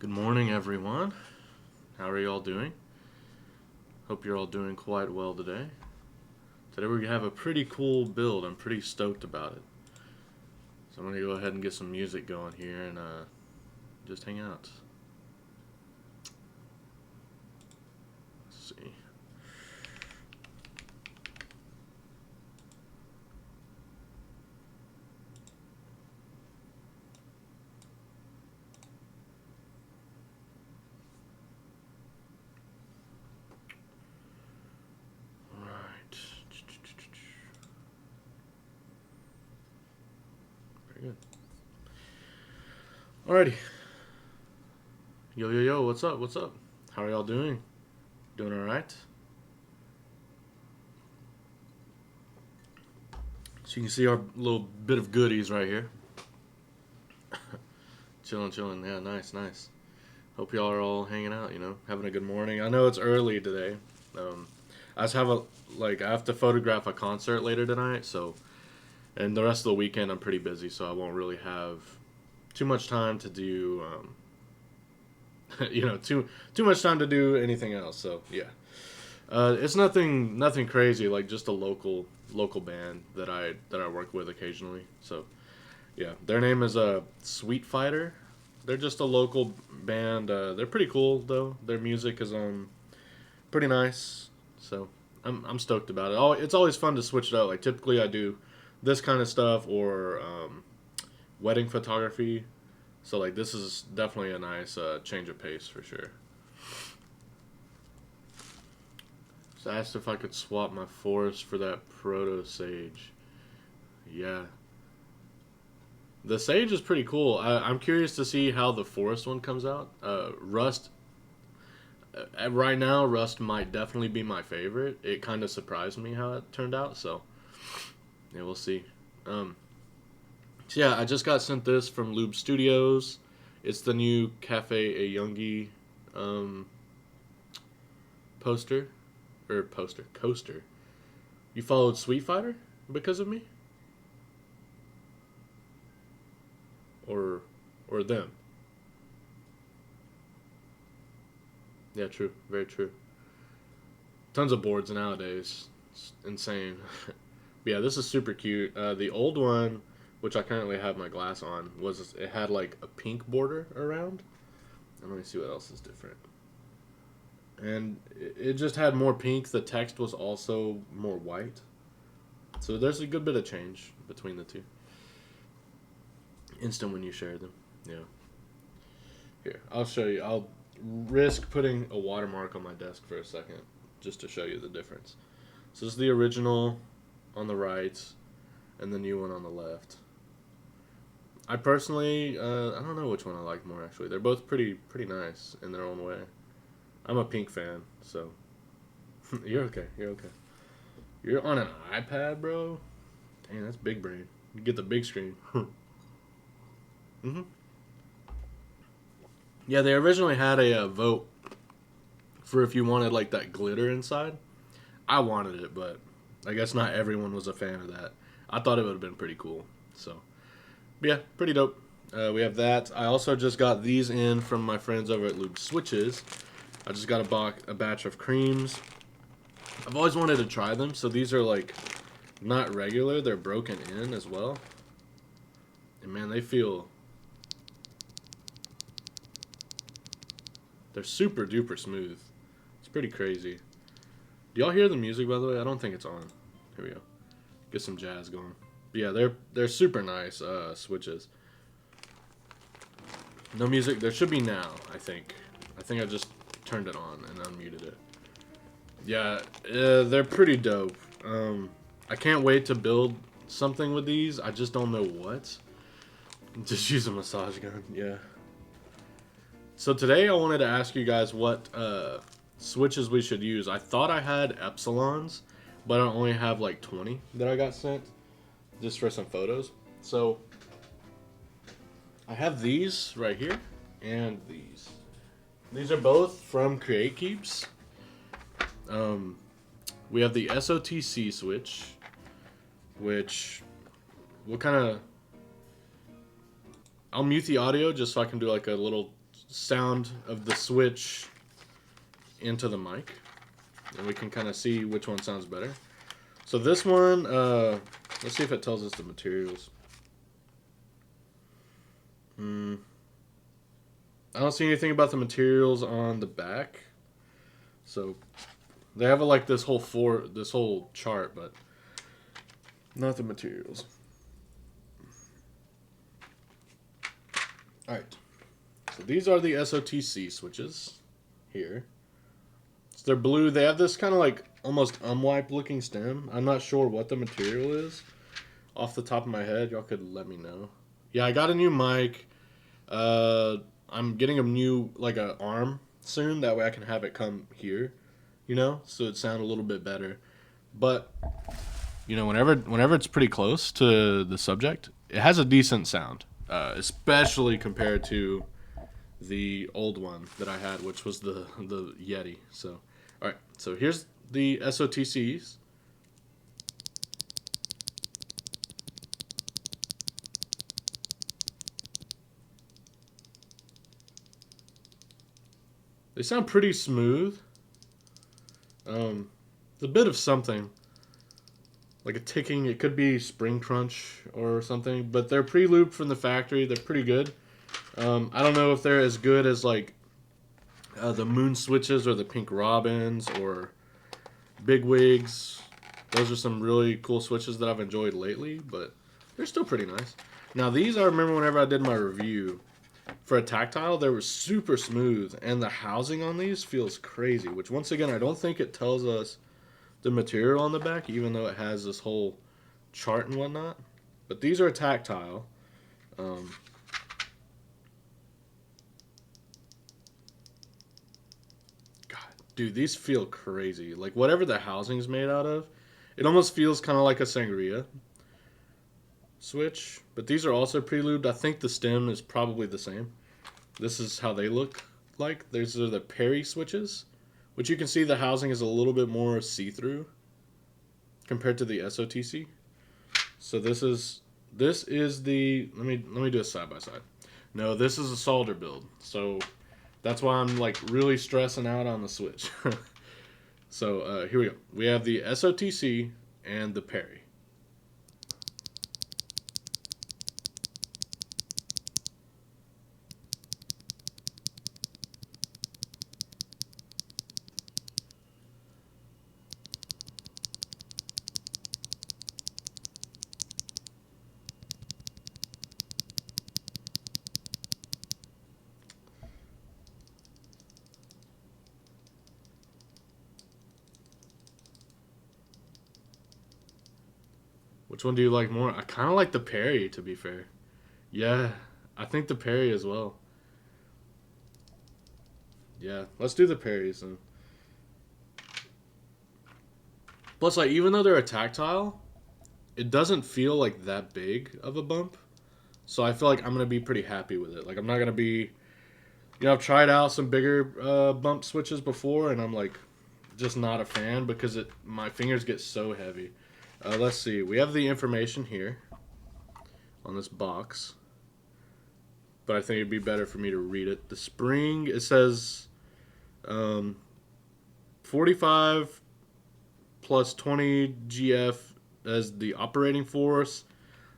Good morning, everyone. How are you all doing? Hope you're all doing quite well today. Today we have a pretty cool build. I'm pretty stoked about it. So I'm going to go ahead and get some music going here and just hang out. Let's see. Alright. Very good. Alrighty. Yo, what's up? What's up? How are y'all doing? Doing alright? So you can see our little bit of goodies right here. Chilling. Yeah, nice. Hope y'all are all hanging out, having a good morning. I know it's early today. Um, I just I have to photograph a concert later tonight, and the rest of the weekend I'm pretty busy, so I won't really have too much time to do, too much time to do anything else. So yeah, it's nothing crazy, like just a local band that I work with occasionally. So yeah, their name is Sweet Fighter. They're just a local band. They're pretty cool though. Their music is pretty nice. So I'm stoked about it. It's always fun to switch it up. Like typically I do this kind of stuff or wedding photography. So like this is definitely a nice change of pace for sure. So I asked if I could swap my forest for that proto sage. Yeah, the sage is pretty cool. I'm curious to see how the forest one comes out. Rust. Right now, Rust might definitely be my favorite. It kind of surprised me how it turned out. So yeah, we'll see. Um, so yeah, I just got sent this from Lube Studios. It's the new Cafe A Youngie um, poster poster coaster. You followed Sweet Fighter because of me, or or them? Yeah, true. Very true. Tons of boards nowadays. It's insane. But yeah, this is super cute. The old one, which I currently have my glass on, it had like a pink border around. And let me see what else is different. And it just had more pink. The text was also more white. So there's a good bit of change between the two. Instant when you share them. Yeah. Here, I'll show you. I'll risk putting a watermark on my desk for a second just to show you the difference. So this is the original on the right and the new one on the left. I personally, I don't know which one I like more actually. They're both pretty nice in their own way. I'm a pink fan, so you're okay. You're okay. You're on an iPad, bro. Dang, that's big brain. You get the big screen. hmm Yeah, they originally had a vote for if you wanted like that glitter inside. I wanted it, but I guess not everyone was a fan of that. I thought it would have been pretty cool. So, yeah, pretty dope. We have that. I also just got these in from my friends over at Lube Switches. I just got a batch of creams. I've always wanted to try them, so these are like not regular, they're broken in as well. And man, they're super duper smooth. It's pretty crazy. Do y'all hear the music by the way? I don't think it's on. Here we go. Get some jazz going. But yeah, they're super nice switches. No music. There should be now. I think. I just turned it on and unmuted it. Yeah, they're pretty dope. I can't wait to build something with these. I just don't know what. Just use a massage gun. Yeah. So today I wanted to ask you guys what switches we should use. I thought I had epsilons, but I only have like 20 that I got sent just for some photos. So I have these right here and these. These are both from Create Keeps. We have the SOTC switch, which what kind of I'll mute the audio just so I can do like a little sound of the switch into the mic, and we can kind of see which one sounds better. So this one, let's see if it tells us the materials. I don't see anything about the materials on the back. So they have like this whole chart, but not the materials. All right. So these are the SOTC switches here. So they're blue. They have this kind of like almost unwiped looking stem. I'm not sure what the material is off the top of my head. Y'all could let me know. Yeah, I got a new mic. I'm getting a new like a arm soon. That way I can have it come here, you know, so it sound a little bit better. But you know, whenever it's pretty close to the subject, it has a decent sound, especially compared to the old one that I had, which was the Yeti. So, all right. So here's the SOTCs. They sound pretty smooth. It's a bit of something, like a ticking. It could be spring crunch or something, but they're pre-looped from the factory. They're pretty good. I don't know if they're as good as like the Moon Switches or the Pink Robins or Big Wigs. Those are some really cool switches that I've enjoyed lately, but they're still pretty nice. Now these, I remember whenever I did my review for a tactile, they were super smooth, and the housing on these feels crazy, which once again, I don't think it tells us the material on the back, even though it has this whole chart and whatnot. But these are tactile. God, dude, these feel crazy. Like whatever the housing's made out of, it almost feels kind of like a Sangria switch. But these are also pre-lubed. I think the stem is probably the same. This is how they look like. These are the Perry switches, which you can see the housing is a little bit more see-through compared to the SOTC. So this is the, let me do a side by side. No, this is a solder build. So that's why I'm like really stressing out on the switch. So here we go. We have the SOTC and the Perry. Which one do you like more? I kind of like the Perry, to be fair. Yeah, I think the Perry as well. Yeah, let's do the Perrys then. Plus, like, even though they're a tactile, it doesn't feel like that big of a bump. So I feel like I'm gonna be pretty happy with it. Like, I'm not gonna be, I've tried out some bigger bump switches before, and I'm like, just not a fan because my fingers get so heavy. Let's see. We have the information here on this box, but I think it'd be better for me to read it. The spring, it says 45 plus 20 GF as the operating force.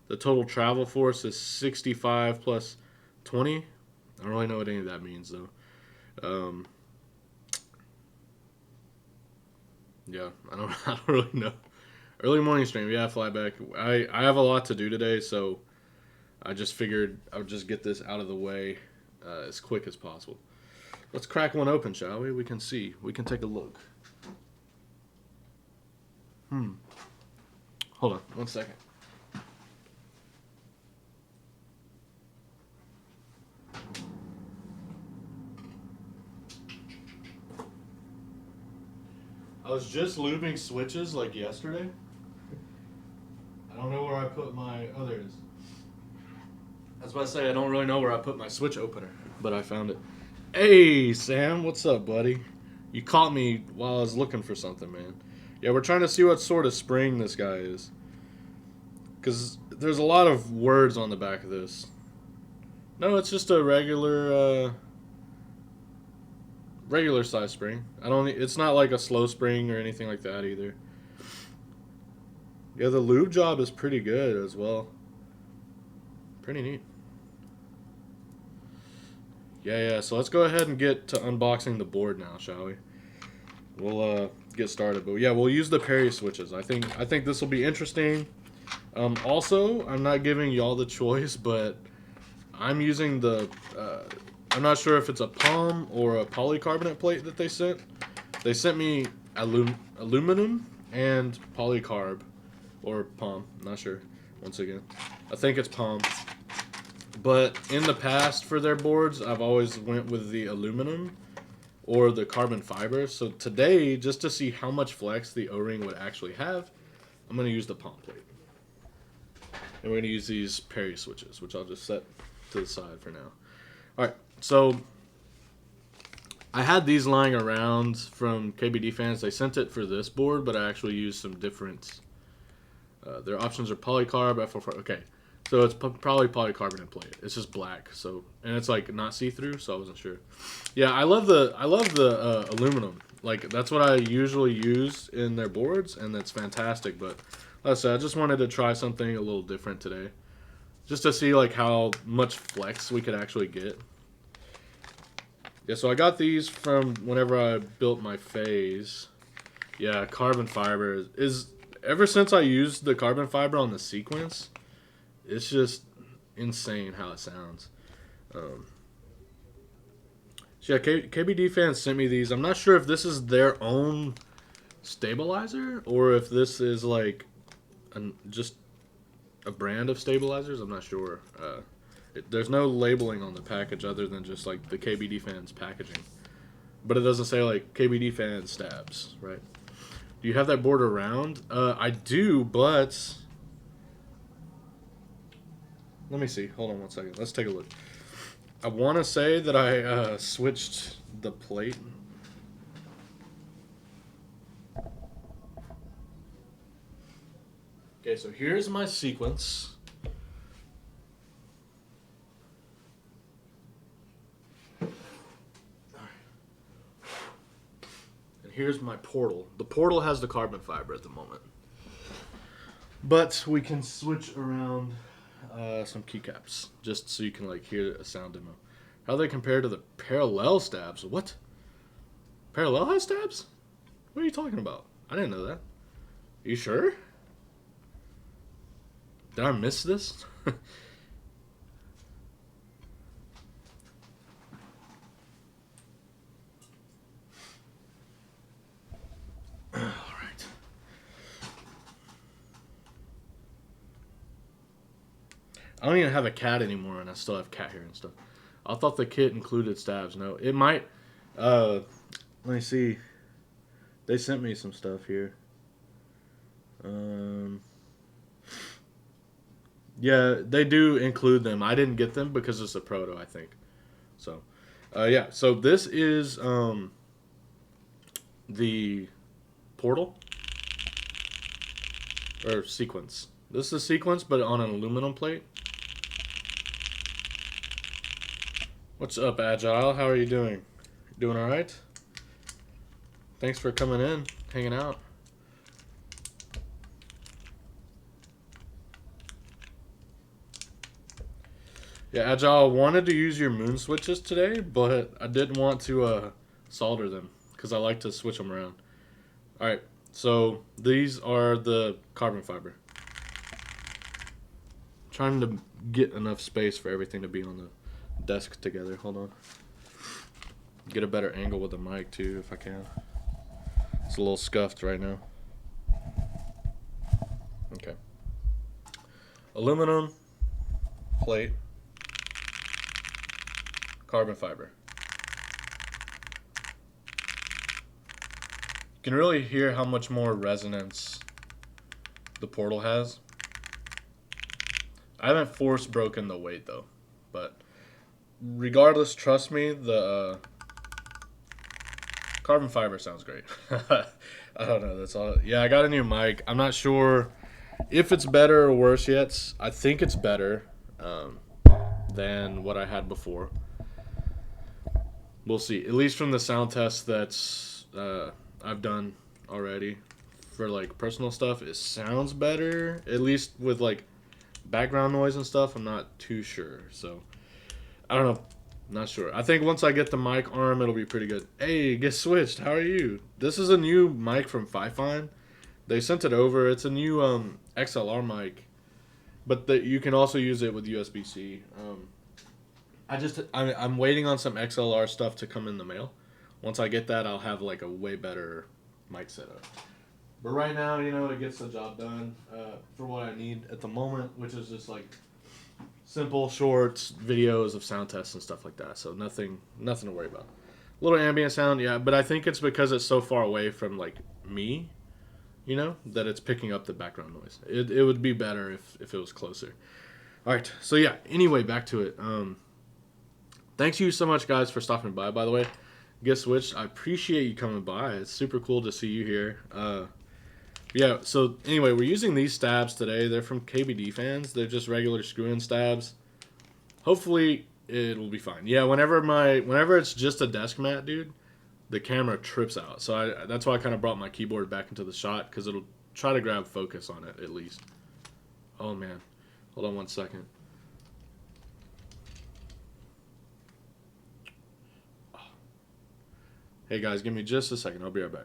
The total travel force is 65 plus 20. I don't really know what any of that means, though. Yeah, I don't really know. Early morning stream, yeah, flyback. I have a lot to do today, so I just figured I would just get this out of the way as quick as possible. Let's crack one open, shall we? We can see. We can take a look. Hold on, 1 second. I was just lubing switches like yesterday. I don't know where I put my... Oh, there it is. I was about to say, I don't really know where I put my switch opener, but I found it. Hey, Sam, what's up, buddy? You caught me while I was looking for something, man. Yeah, we're trying to see what sort of spring this guy is. Because there's a lot of words on the back of this. No, it's just a regular regular size spring. I don't. It's not like a slow spring or anything like that either. Yeah, the lube job is pretty good as well. Pretty neat. Yeah. So let's go ahead and get to unboxing the board now, shall we? We'll get started, but yeah, we'll use the parry switches. I think this will be interesting. Also, I'm not giving y'all the choice, but I'm using the. I'm not sure if it's a palm or a polycarbonate plate that they sent. They sent me aluminum and polycarb, or palm. Not sure. Once again, I think it's palm. But in the past for their boards, I've always went with the aluminum or the carbon fiber. So today, just to see how much flex the O-ring would actually have, I'm going to use the palm plate. And we're going to use these parry switches, which I'll just set to the side for now. Alright, so I had these lying around from KBD fans. They sent it for this board, but I actually used some different... their options are polycarb, F44. Okay, so it's probably polycarbonate plate. It's just black, so and it's like not see-through, so I wasn't sure. Yeah, I love the aluminum. Like that's what I usually use in their boards, and that's fantastic. But like I said, I just wanted to try something a little different today, just to see like how much flex we could actually get. Yeah, so I got these from whenever I built my phase. Yeah, carbon fiber is ever since I used the carbon fiber on the sequence, it's just insane how it sounds. So yeah, KBD fans sent me these. I'm not sure if this is their own stabilizer or if this is like just a brand of stabilizers. I'm not sure. There's no labeling on the package other than just like the KBD fans packaging. But it doesn't say like KBD fans stabs, right? Do you have that board around? I do, but... Let me see. Hold on one second. Let's take a look. I want to say that I switched the plate. Okay, so here's my sequence. Here's my portal. The portal has the carbon fiber at the moment. But we can switch around some keycaps just so you can like hear a sound demo. How they compare to the parallel stabs? What? Parallel has stabs? What are you talking about? I didn't know that. Are you sure? Did I miss this? I don't even have a cat anymore, and I still have cat hair and stuff. I thought the kit included stabs. No, it might. Let me see. They sent me some stuff here. Yeah, they do include them. I didn't get them because it's a proto, I think. So, yeah. So this is the portal or sequence. This is a sequence, but on an aluminum plate. What's up, Agile? How are you doing? Doing all right? Thanks for coming in, hanging out. Yeah, Agile wanted to use your moon switches today, but I didn't want to solder them because I like to switch them around. All right, so these are the carbon fiber. Trying to get enough space for everything to be on the desk together. Hold on. Get a better angle with the mic too if I can. It's a little scuffed right now. Okay. Aluminum plate. Carbon fiber. You can really hear how much more resonance the portal has. I haven't force broken the weight though, but regardless, trust me, the carbon fiber sounds great. I don't know, that's all. Yeah, I got a new mic. I'm not sure if it's better or worse yet. I think it's better than what I had before. we'll see. At least from the sound test that's I've done already for like personal stuff, it sounds better. At least with like background noise and stuff, I'm not too sure. So I don't know. Not sure. I think once I get the mic arm, it'll be pretty good. Hey, get switched. How are you? This is a new mic from Fifine. They sent it over. It's a new XLR mic, but you can also use it with USB-C. I'm waiting on some XLR stuff to come in the mail. Once I get that, I'll have like a way better mic setup. But right now, it gets the job done for what I need at the moment, which is just like simple shorts, videos of sound tests and stuff like that. So nothing to worry about. A little ambient sound, yeah, but I think it's because it's so far away from like me, that it's picking up the background noise. It would be better if it was closer. All right, so yeah. Anyway, back to it. Thanks you so much, guys, for stopping by the way, Get Switched. I appreciate you coming by. It's super cool to see you here. Yeah, so anyway, we're using these stabs today. They're from KBD Fans. They're just regular screw-in stabs. Hopefully, it'll be fine. Yeah, whenever it's just a desk mat, dude, the camera trips out. So that's why I kind of brought my keyboard back into the shot, because it'll try to grab focus on it, at least. Oh, man. Hold on one second. Hey, guys, give me just a second. I'll be right back.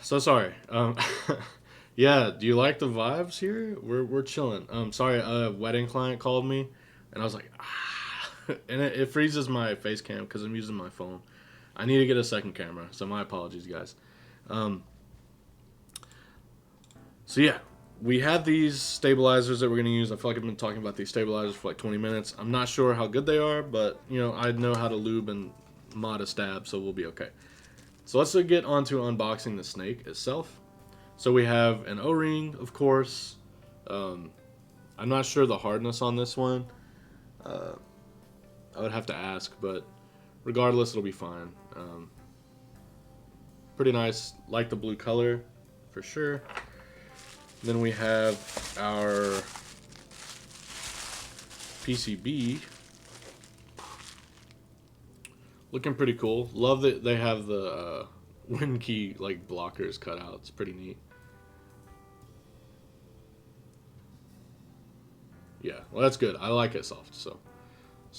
So sorry. Yeah, do you like the vibes here? We're chilling. Sorry, a wedding client called me, and I was like, ah, and it freezes my face cam because I'm using my phone. I need to get a second camera, so my apologies, guys. Um, so yeah, we have these stabilizers that we're gonna use. I feel like I've been talking about these stabilizers for like 20 minutes. I'm not sure how good they are, but I know how to lube and mod a stab, so we'll be okay. So let's get on to unboxing the snake itself. So we have an O-ring, of course. Um, I'm not sure the hardness on this one. Uh, I would have to ask, but regardless, it'll be fine. Pretty nice. Like the blue color, for sure. Then we have our PCB. Looking pretty cool. Love that they have the wind key like blockers cut out. It's pretty neat. Yeah, well that's good. I like it soft. So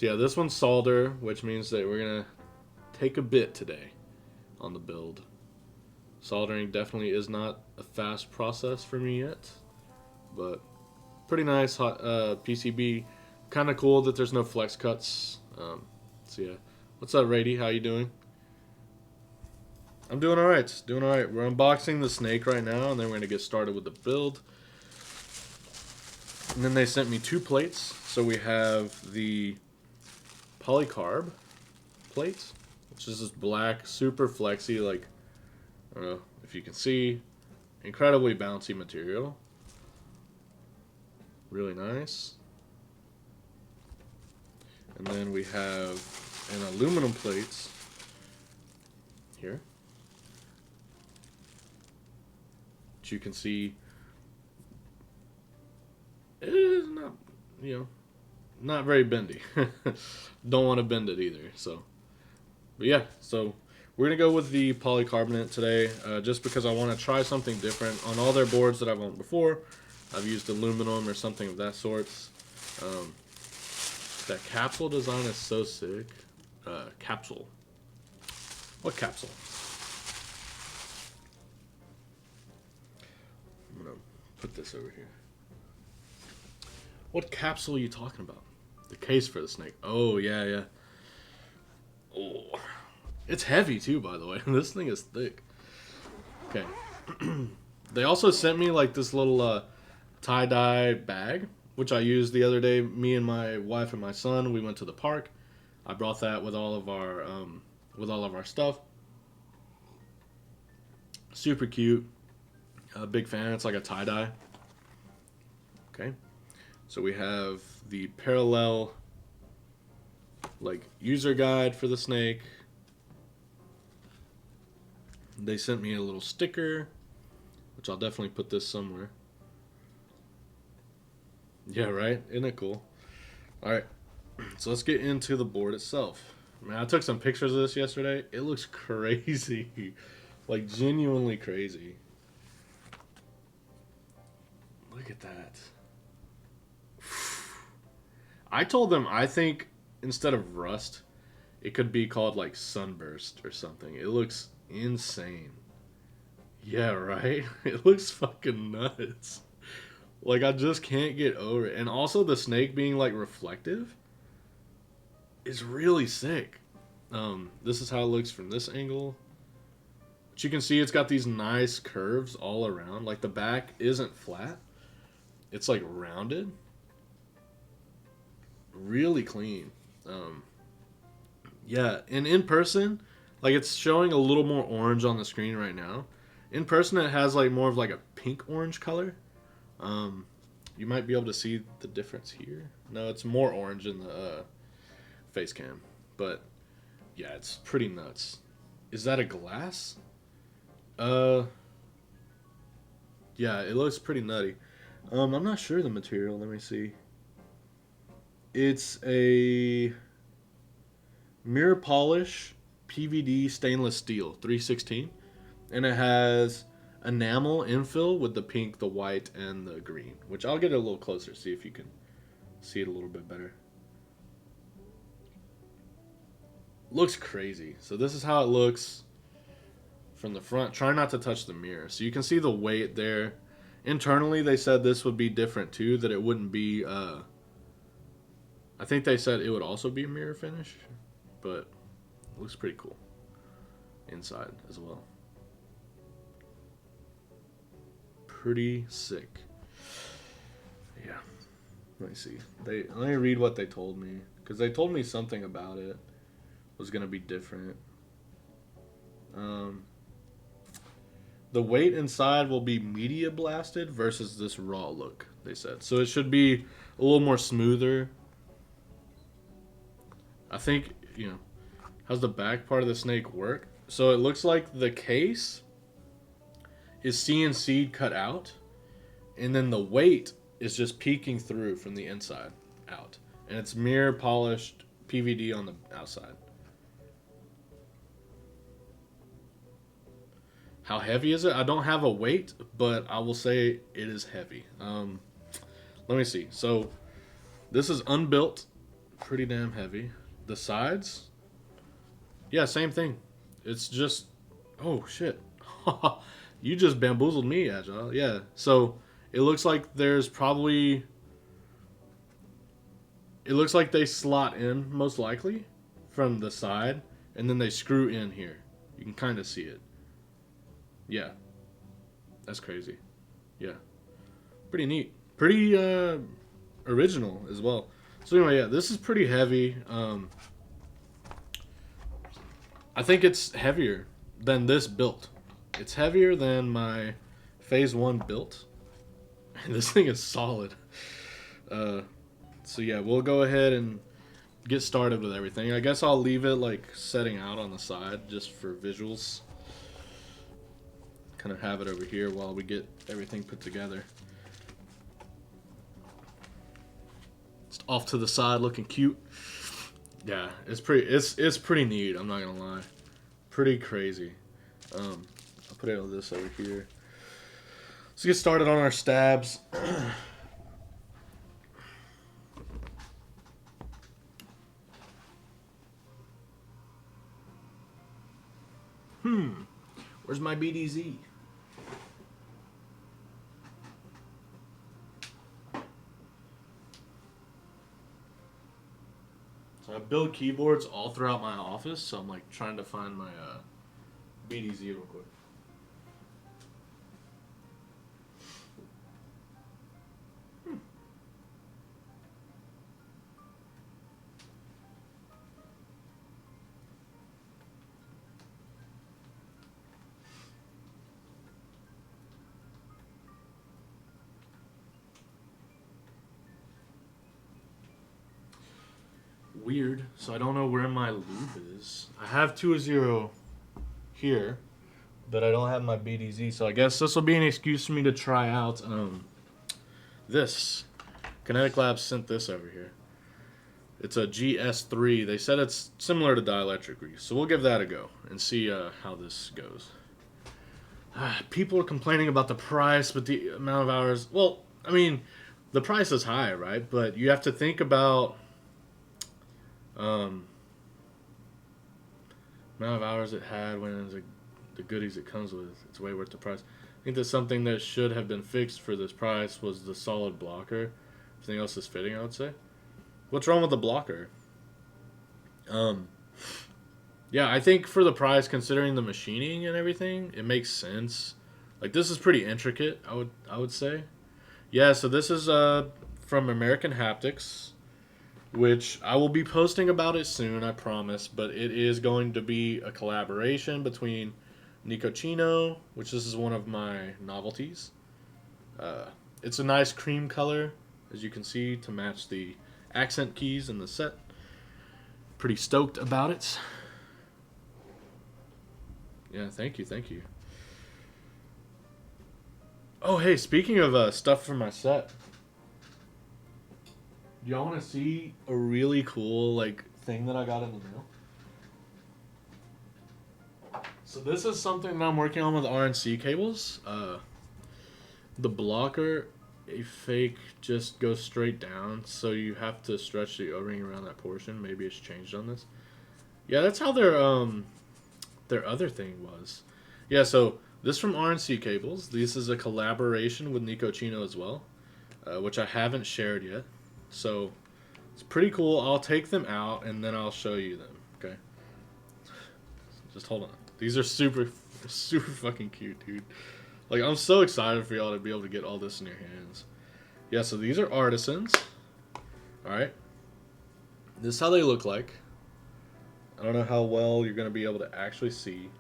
yeah, this one's solder, which means that we're gonna take a bit today on the build. Soldering definitely is not a fast process for me yet, but pretty nice hot PCB. Kind of cool that there's no flex cuts. So yeah, what's up, Rady? How you doing? I'm doing all right. Doing all right. We're unboxing the snake right now, and then we're gonna get started with the build. And then they sent me 2 plates. So we have the polycarb plate, which is this black, super flexy, like, I don't know if you can see, incredibly bouncy material. Really nice. And then we have an aluminum plate here, which you can see it is not, not very bendy. Don't want to bend it either. So, but yeah, so we're gonna go with the polycarbonate today, just because I want to try something different. On all their boards that I've owned before, I've used aluminum or something of that sort. That capsule design is so sick. Capsule. What capsule? I'm gonna put this over here. What capsule are you talking about? The case for the snake. Oh, yeah, yeah. Oh. It's heavy, too, by the way. This thing is thick. Okay. They also sent me, like, this little tie-dye bag, which I used the other day. Me and my wife and my son, we went to the park. I brought that with all of our stuff. Super cute. Big fan. It's like a tie-dye. Okay. So we have the parallel, like, user guide for the snake. They sent me a little sticker, which I'll definitely put this somewhere. Yeah, right? Isn't it cool? Alright, so let's get into the board itself. Man, I took some pictures of this yesterday. It looks crazy. Like, genuinely crazy. Look at that. I told them I think instead of rust, it could be called like sunburst or something. It looks insane. Yeah, right? It looks fucking nuts. Like, I just can't get over it. And also the snake being like reflective is really sick. This is how it looks from this angle. But you can see it's got these nice curves all around. Like, the back isn't flat. It's like rounded. Really clean. Yeah, and in person, like, it's showing a little more orange on the screen right now. In person, it has like more of like a pink orange color. You might be able to see the difference here. No, it's more orange in the face cam, but yeah, it's pretty nuts. Is that a glass? Yeah, it looks pretty nutty. I'm not sure the material. Let me see. It's a mirror polish PVD stainless steel 316, and it has enamel infill with the pink, the white, and the green, which I'll get a little closer, see if you can see it a little bit better. Looks crazy. So this is how it looks from the front. Try not to touch the mirror. So you can see the weight there. Internally, they said this would be different too, that it wouldn't be I think they said it would also be a mirror finish, but it looks pretty cool inside as well. Pretty sick. Yeah. Let me see. Let me read what they told me, because they told me something about it was going to be different. The weight inside will be media blasted versus this raw look, they said. So it should be a little more smoother. I think, how's the back part of the snake work? So it looks like the case is CNC'd cut out, and then the weight is just peeking through from the inside out. And it's mirror polished PVD on the outside. How heavy is it? I don't have a weight, but I will say it is heavy. Let me see. So this is unbuilt, pretty damn heavy. The sides, yeah, same thing. It's just, oh shit. You just bamboozled me, Agile. Yeah. So it looks like there's probably it looks like they slot in most likely from the side, and then they screw in here. You can kind of see it. Yeah, that's crazy. Yeah, pretty neat. Pretty original as well. So anyway, yeah, this is pretty heavy. I think it's heavier than this built. It's heavier than my Phase 1 built. And this thing is solid. So yeah, we'll go ahead and get started with everything. I guess I'll leave it like setting out on the side just for visuals. Kind of have it over here while we get everything put together. It's off to the side looking cute. Yeah, it's pretty neat, I'm not gonna lie. Pretty crazy. I'll put it on this over here. Let's get started on our stabs. Where's my BDZ? So I build keyboards all throughout my office, so I'm like trying to find my BDZ real quick. Weird, so I don't know where my lube is. I have 2-0 here, but I don't have my BDZ, so I guess this will be an excuse for me to try out this. Kinetic Labs sent this over here. It's a GS3. They said it's similar to dielectric grease, so we'll give that a go and see how this goes. People are complaining about the price, but the amount of hours... Well, I mean, the price is high, right? But you have to think about... amount of hours it had when the goodies it comes with. It's way worth the price. I think that something that should have been fixed for this price was the solid blocker. Everything else is fitting, I would say. What's wrong with the blocker? Yeah, I think for the price, considering the machining and everything, it makes sense. Like, this is pretty intricate, I would say. Yeah, so this is from American Haptics, which I will be posting about it soon, I promise. But it is going to be a collaboration between Nicochino, which this is one of my novelties. It's a nice cream color, as you can see, to match the accent keys in the set. Pretty stoked about it. Yeah, thank you. Oh, hey, speaking of stuff from my set. Do y'all want to see a really cool, like, thing that I got in the mail? So this is something that I'm working on with RNC cables. The blocker, a fake, just goes straight down, so you have to stretch the O-ring around that portion. Maybe it's changed on this. Yeah, that's how their other thing was. Yeah, so this from RNC cables. This is a collaboration with Nicochino as well, which I haven't shared yet. So it's pretty cool. I'll take them out and then I'll show you them. Okay. Just hold on. These are super fucking cute, dude. Like, I'm so excited for y'all to be able to get all this in your hands. Yeah, so these are artisans. Alright. This is how they look like. I don't know how well you're going to be able to actually see,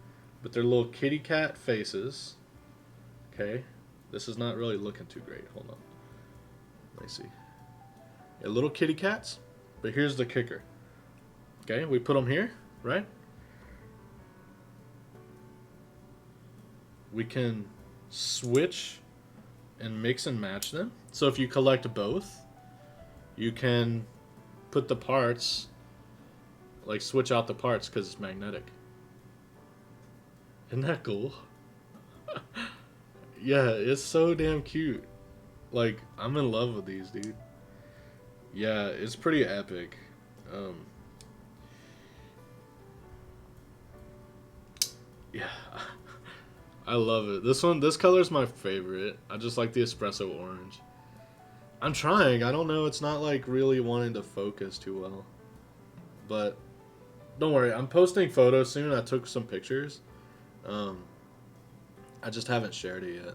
but they're little kitty cat faces. Okay. This is not really looking too great. Hold on. Let me see. Yeah, little kitty cats, but here's the kicker. Okay, we put them here, right? We can switch and mix and match them. So if you collect both, you can put the parts, like switch out the parts because it's magnetic. Isn't that cool? Yeah, it's so damn cute. Like, I'm in love with these, dude. Yeah, it's pretty epic. Yeah, I love it. This color's my favorite. I just like the espresso orange. I'm trying. I don't know. It's not like really wanting to focus too well. But don't worry. I'm posting photos soon. I took some pictures. Um, I just haven't shared it yet.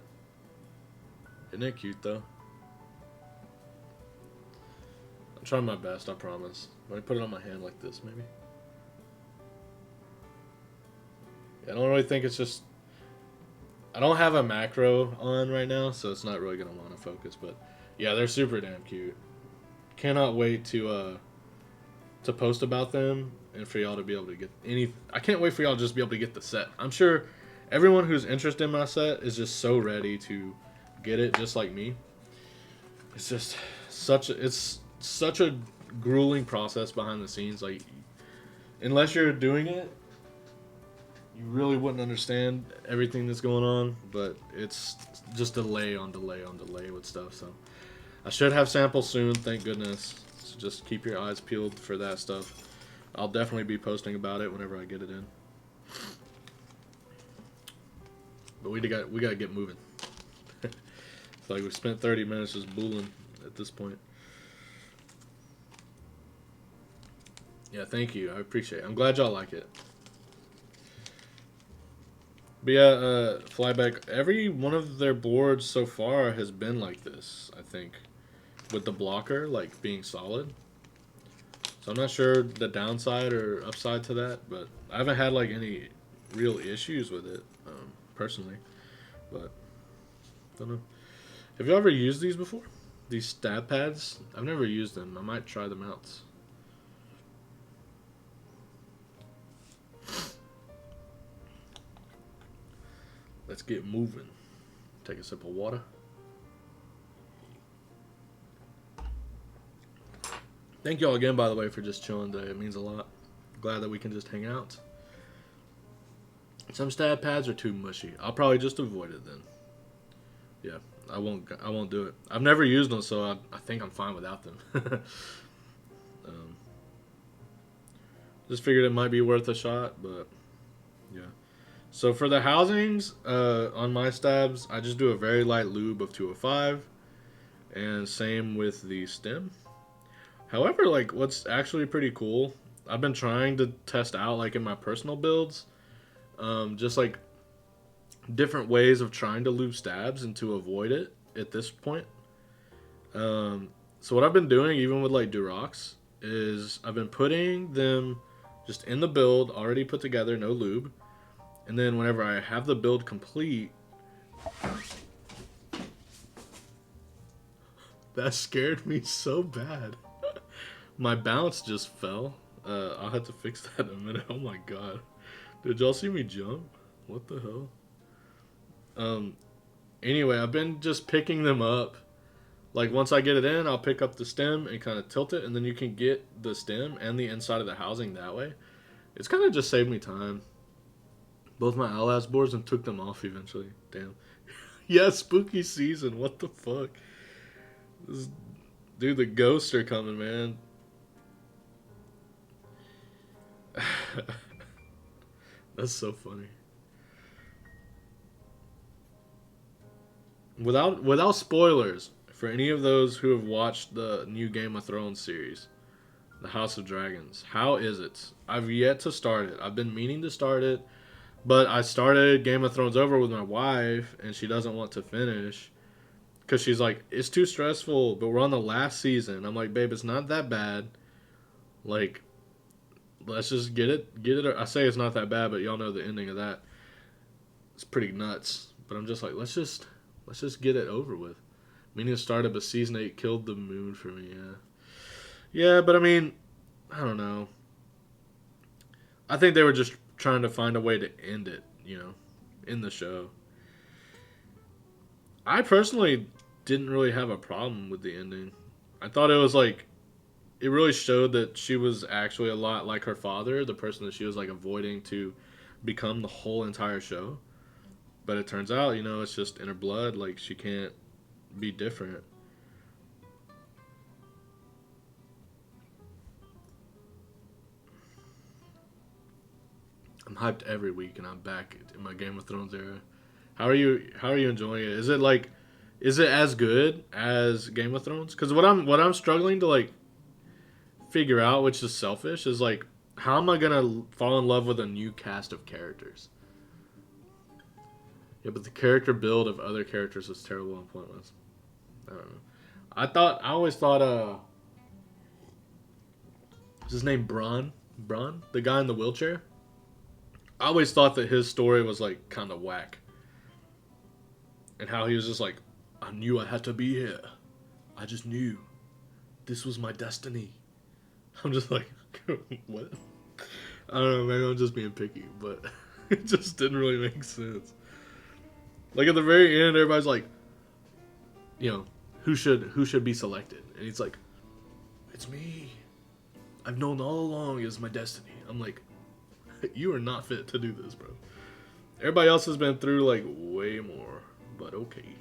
Isn't it cute though? I'm trying my best. I promise. Let me put it on my hand like this, maybe. Yeah, I don't really think it's just. I don't have a macro on right now, so it's not really gonna want to focus. But yeah, they're super damn cute. Cannot wait to post about them and for y'all to be able to get any. I can't wait for y'all to just be able to get the set. I'm sure everyone who's interested in my set is just so ready to get it, just like me. It's just it's such a grueling process behind the scenes. Like unless you're doing it, you really wouldn't understand everything that's going on. But it's just delay on delay on delay with stuff. So I should have samples soon. Thank goodness. So just keep your eyes peeled for that stuff. I'll definitely be posting about it whenever I get it in. But we gotta get moving. It's like we spent 30 minutes just booling at this point. Yeah, thank you. I appreciate it. I'm glad y'all like it. But yeah, Flyback, every one of their boards so far has been like this, I think. With the blocker, like, being solid. So I'm not sure the downside or upside to that, but I haven't had, like, any real issues with it, personally. But, don't know. Have you ever used these before? These stab pads? I've never used them. I might try them out. Let's get moving. Take a sip of water. Thank y'all again, by the way, for just chilling today. It means a lot. Glad that we can just hang out. Some stab pads are too mushy. I'll probably just avoid it then. Yeah, I won't do it. I've never used them, so I think I'm fine without them. Just figured it might be worth a shot, but yeah. So for the housings on my stabs, I just do a very light lube of 205, and same with the stem. However, like what's actually pretty cool, I've been trying to test out like in my personal builds, just like different ways of trying to lube stabs and to avoid it at this point. So what I've been doing, even with like Durox, is I've been putting them just in the build already put together, no lube. And then whenever I have the build complete, that scared me so bad. My bounce just fell. I'll have to fix that in a minute. Oh my god. Did y'all see me jump? What the hell? Anyway, I've been just picking them up. Like once I get it in, I'll pick up the stem and kind of tilt it, and then you can get the stem and the inside of the housing that way. It's kind of just saved me time. Both my Outlast boards and took them off eventually. Damn. Yeah, spooky season. What the fuck? Dude, the ghosts are coming, man. That's so funny. Without spoilers for any of those who have watched the new Game of Thrones series, The House of Dragons, how is it? I've yet to start it. I've been meaning to start it. But I started Game of Thrones over with my wife, and she doesn't want to finish because she's like, it's too stressful. But we're on the last season. I'm like, babe, it's not that bad. Like, let's just get it. I say it's not that bad, but y'all know the ending of that. It's pretty nuts. But I'm just like, let's just get it over with. Meaning to start it, but season 8 killed the mood for me. Yeah. But I mean, I don't know. I think they were just trying to find a way to end it, in the show. I personally didn't really have a problem with the ending. I thought it was like, it really showed that she was actually a lot like her father, the person that she was like avoiding to become the whole entire show. But it turns out, it's just in her blood, like she can't be different. I'm hyped every week, and I'm back in my Game of Thrones era. How are you enjoying it? Is it like Is it as good as Game of Thrones? Because what I'm struggling to like figure out, which is selfish, is like how am I gonna fall in love with a new cast of characters? Yeah, but the character build of other characters was terrible and pointless. I don't know. I always thought is his name Bronn? Bronn? The guy in the wheelchair? I always thought that his story was like kind of whack. And how he was just like, I knew I had to be here. I just knew. This was my destiny. I'm just like, what? I don't know, maybe I'm just being picky, but it just didn't really make sense. Like at the very end, everybody's like, you know, who should be selected? And he's like, it's me. I've known all along is my destiny. I'm like, you are not fit to do this, bro. Everybody else has been through like way more, but okay.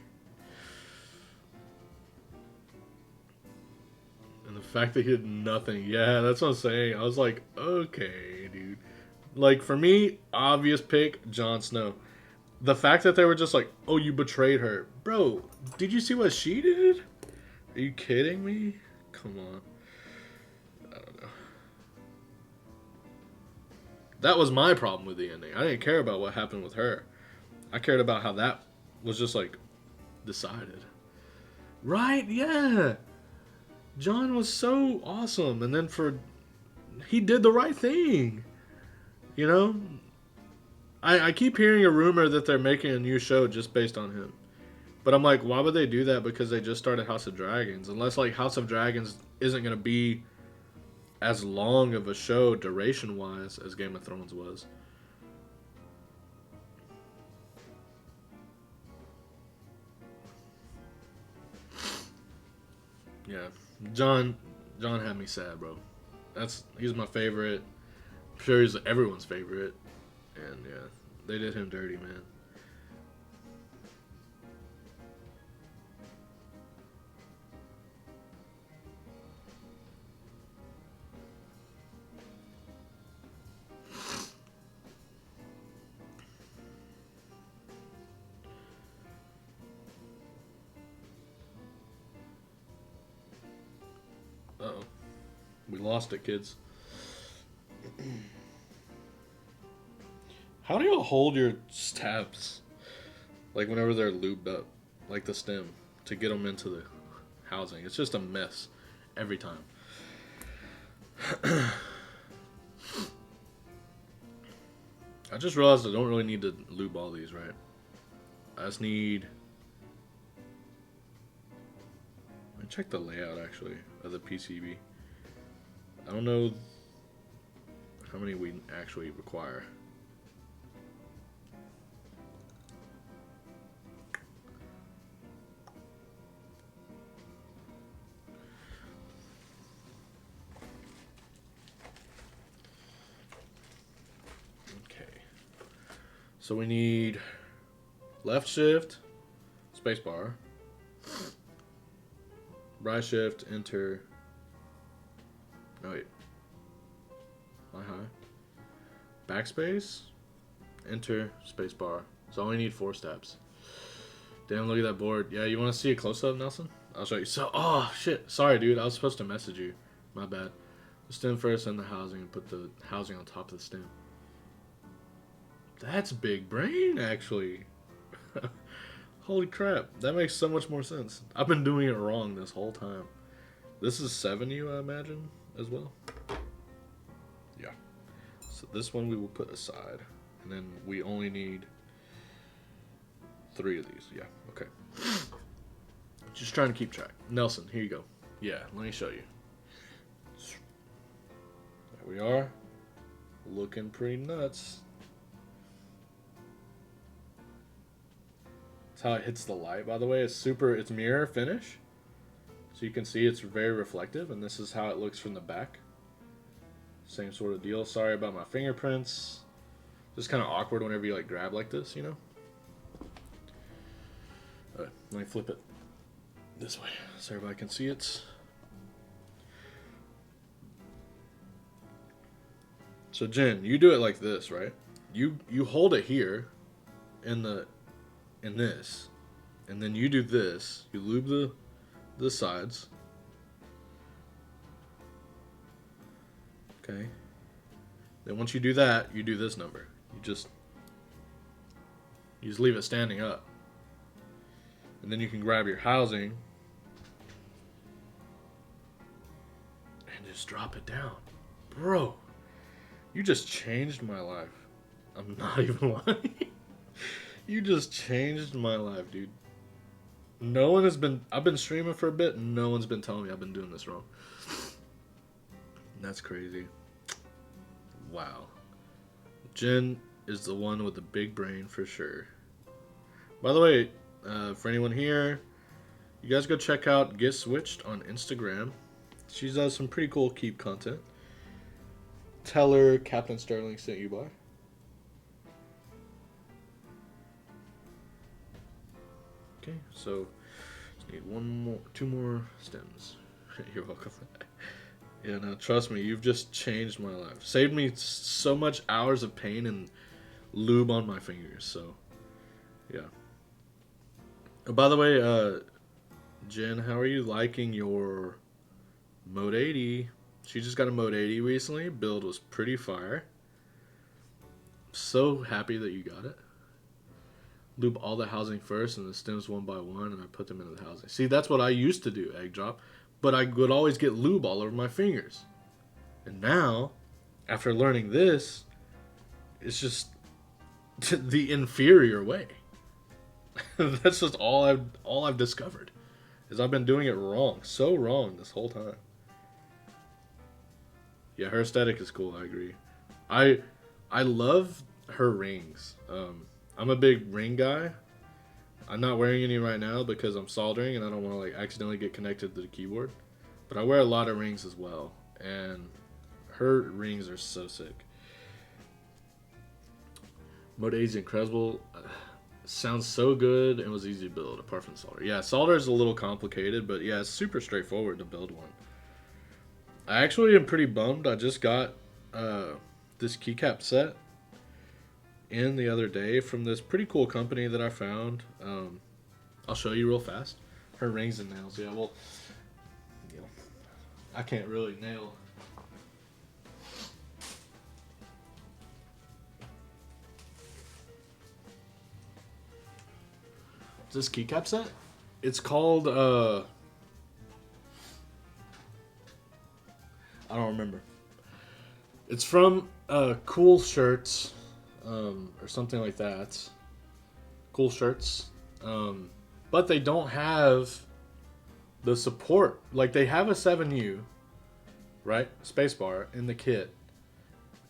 And the fact that he did nothing, yeah, that's what I'm saying. I was like, okay, dude. Like for me, obvious pick, Jon Snow. The fact that they were just like, oh, you betrayed her, bro. Did you see what she did? Are you kidding me? Come on. I don't know. That was my problem with the ending. I didn't care about what happened with her. I cared about how that was just like decided. Right? Yeah. John was so awesome, and then he did the right thing. You know, I keep hearing a rumor that they're making a new show just based on him. But I'm like, why would they do that? Because they just started House of Dragons. Unless like House of Dragons isn't gonna be as long of a show duration wise as Game of Thrones was. Yeah, John John had me sad, bro. He's my favorite. I'm sure he's everyone's favorite. And yeah, they did him dirty, man. Uh oh, we lost it, kids. How do you hold your stabs like whenever they're lubed up, like the stem, to get them into the housing? It's just a mess every time. I just realized I don't really need to lube all these, right? I just need. Let me check the layout actually of the PCB. I don't know how many we actually require. Okay. So we need left shift, spacebar, right shift, enter. No wait. My high. Backspace, enter, spacebar. So I only need 4 steps. Damn, look at that board. Yeah, you want to see a close up, Nelson? I'll show you. So, oh shit. Sorry, dude. I was supposed to message you. My bad. The stem first, and the housing, and put the housing on top of the stem. That's big brain, actually. Holy crap. That makes so much more sense. I've been doing it wrong this whole time. This is 7U, I imagine, as well. Yeah. So this one we will put aside. And then we only need 3 of these. Yeah, okay. Just trying to keep track. Nelson, here you go. Yeah, let me show you. There we are. Looking pretty nuts. That's how it hits the light, by the way. It's mirror finish. So you can see it's very reflective, and this is how it looks from the back. Same sort of deal. Sorry about my fingerprints. Just kind of awkward whenever you like grab like this, you know? Alright, let me flip it this way so everybody can see it. So Jen, you do it like this, right? You hold it here in this, and then you do this. You lube the sides. Okay. Then once you do that, you do this number. You just leave it standing up. And then you can grab your housing and just drop it down. Bro, you just changed my life. I'm not even lying. You just changed my life, dude. No one has been... I've been streaming for a bit, and no one's been telling me I've been doing this wrong. That's crazy. Wow. Jen is the one with the big brain for sure. By the way, for anyone here, you guys go check out Get Switched on Instagram. She does some pretty cool keep content. Tell her Captain Sterling sent you by. Okay, so just need two more stems. You're welcome. Yeah, no, trust me, you've just changed my life. Saved me so much hours of pain and lube on my fingers, so, yeah. Oh, by the way, Jen, how are you liking your Mode 80? She just got a Mode 80 recently. Build was pretty fire. So happy that you got it. Lube all the housing first and the stems one by one, and I put them into the housing. See, that's what I used to do, egg drop. But I would always get lube all over my fingers. And now, after learning this, it's just the inferior way. That's just all I've discovered. Is I've been doing it wrong. So wrong this whole time. Yeah, her aesthetic is cool, I agree. I love her rings. I'm a big ring guy. I'm not wearing any right now because I'm soldering and I don't want to like accidentally get connected to the keyboard. But I wear a lot of rings as well, and her rings are so sick. Mode 80 is incredible. Sounds so good and was easy to build apart from solder. Yeah, solder is a little complicated, but yeah, it's super straightforward to build one. I actually am pretty bummed. I just got this keycap set in the other day from this pretty cool company that I found. I'll show you real fast. Her rings and nails. Yeah, well, you know, I can't really nail. This keycap set? It's called, I don't remember. It's from Cool Shirts, or something like that. Cool Shirts. But they don't have the support. Like, they have a 7U, right? Spacebar in the kit.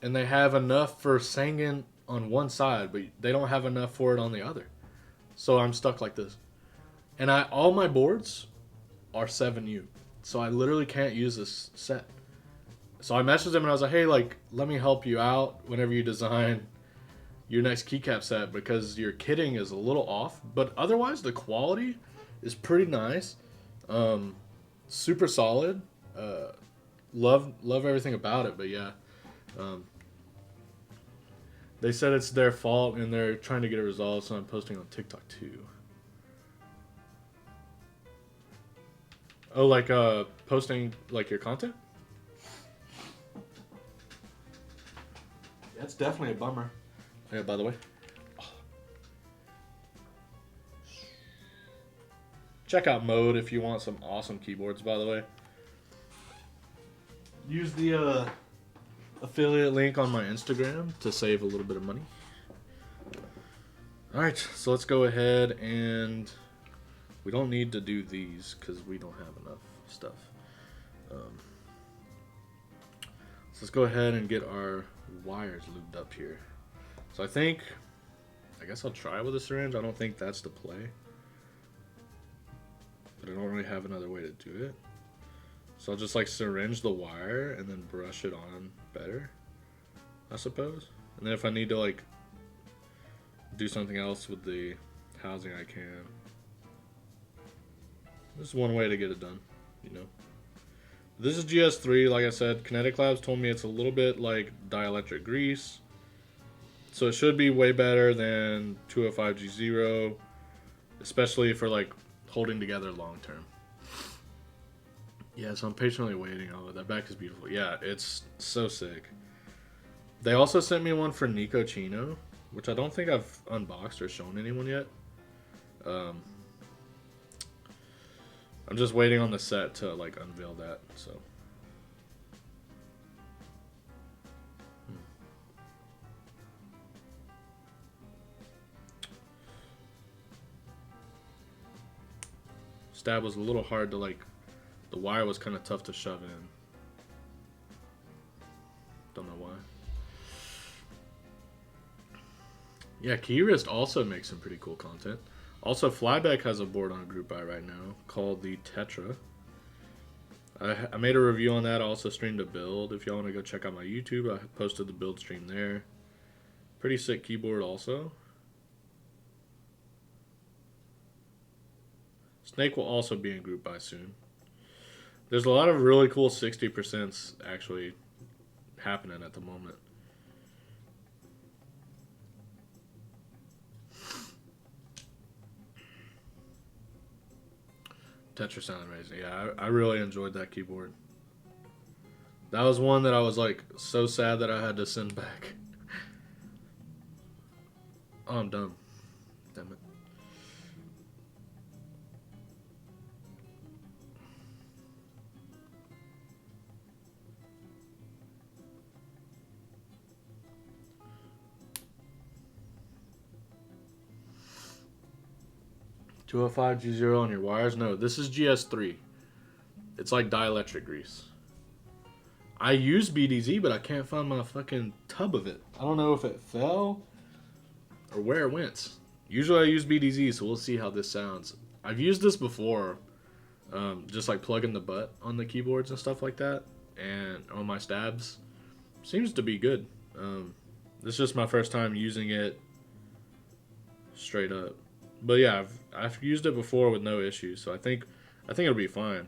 And they have enough for singing on one side, but they don't have enough for it on the other. So I'm stuck like this. And all my boards are 7U. So I literally can't use this set. So I messaged them and I was like, hey, like, let me help you out whenever you design your next keycap set, because your kitting is a little off. But otherwise, the quality is pretty nice. Super solid. Love everything about it, but yeah. They said it's their fault and they're trying to get it resolved, so I'm posting on TikTok too. Oh, like posting like your content? That's definitely a bummer. Yeah, by the way. Check out Mode if you want some awesome keyboards, by the way. Use the affiliate link on my Instagram to save a little bit of money. Alright, so let's go ahead and we don't need to do these because we don't have enough stuff. So let's go ahead and get our wires lubed up here. So I guess I'll try with a syringe. I don't think that's the play, but I don't really have another way to do it. So I'll just like syringe the wire and then brush it on better, I suppose. And then if I need to like do something else with the housing, I can. This is one way to get it done, you know. This is GS3, like I said. Kinetic Labs told me it's a little bit like dielectric grease. So it should be way better than 205G0. especially for like holding together long term. Yeah, so I'm patiently waiting. Oh, that back is beautiful. Yeah, it's so sick. They also sent me one for Nico Chino, which I don't think I've unboxed or shown anyone yet. Um, I'm just waiting on the set to like unveil that. So. Stab was a little hard to like. The wire was kind of tough to shove in. Don't know why. Yeah, Keyrist also makes some pretty cool content. Also, Flyback has a board on Group Buy right now called the Tetra. I made a review on that. I also streamed a build. If y'all want to go check out my YouTube, I posted the build stream there. Pretty sick keyboard also. Snake will also be in Group Buy soon. There's a lot of really cool 60% actually happening at the moment. Tetra sounded amazing. Yeah, I really enjoyed that keyboard. That was one that I was like so sad that I had to send back. Oh, I'm dumb. Damn it. $205G0 on your wires? No, this is GS3. It's like dielectric grease. I use BDZ, but I can't find my fucking tub of it. I don't know if it fell or where it went. Usually I use BDZ, so we'll see how this sounds. I've used this before, just like plugging the butt on the keyboards and stuff like that, and on my stabs. Seems to be good. This is just my first time using it straight up. But yeah, I've used it before with no issues, so I think it'll be fine.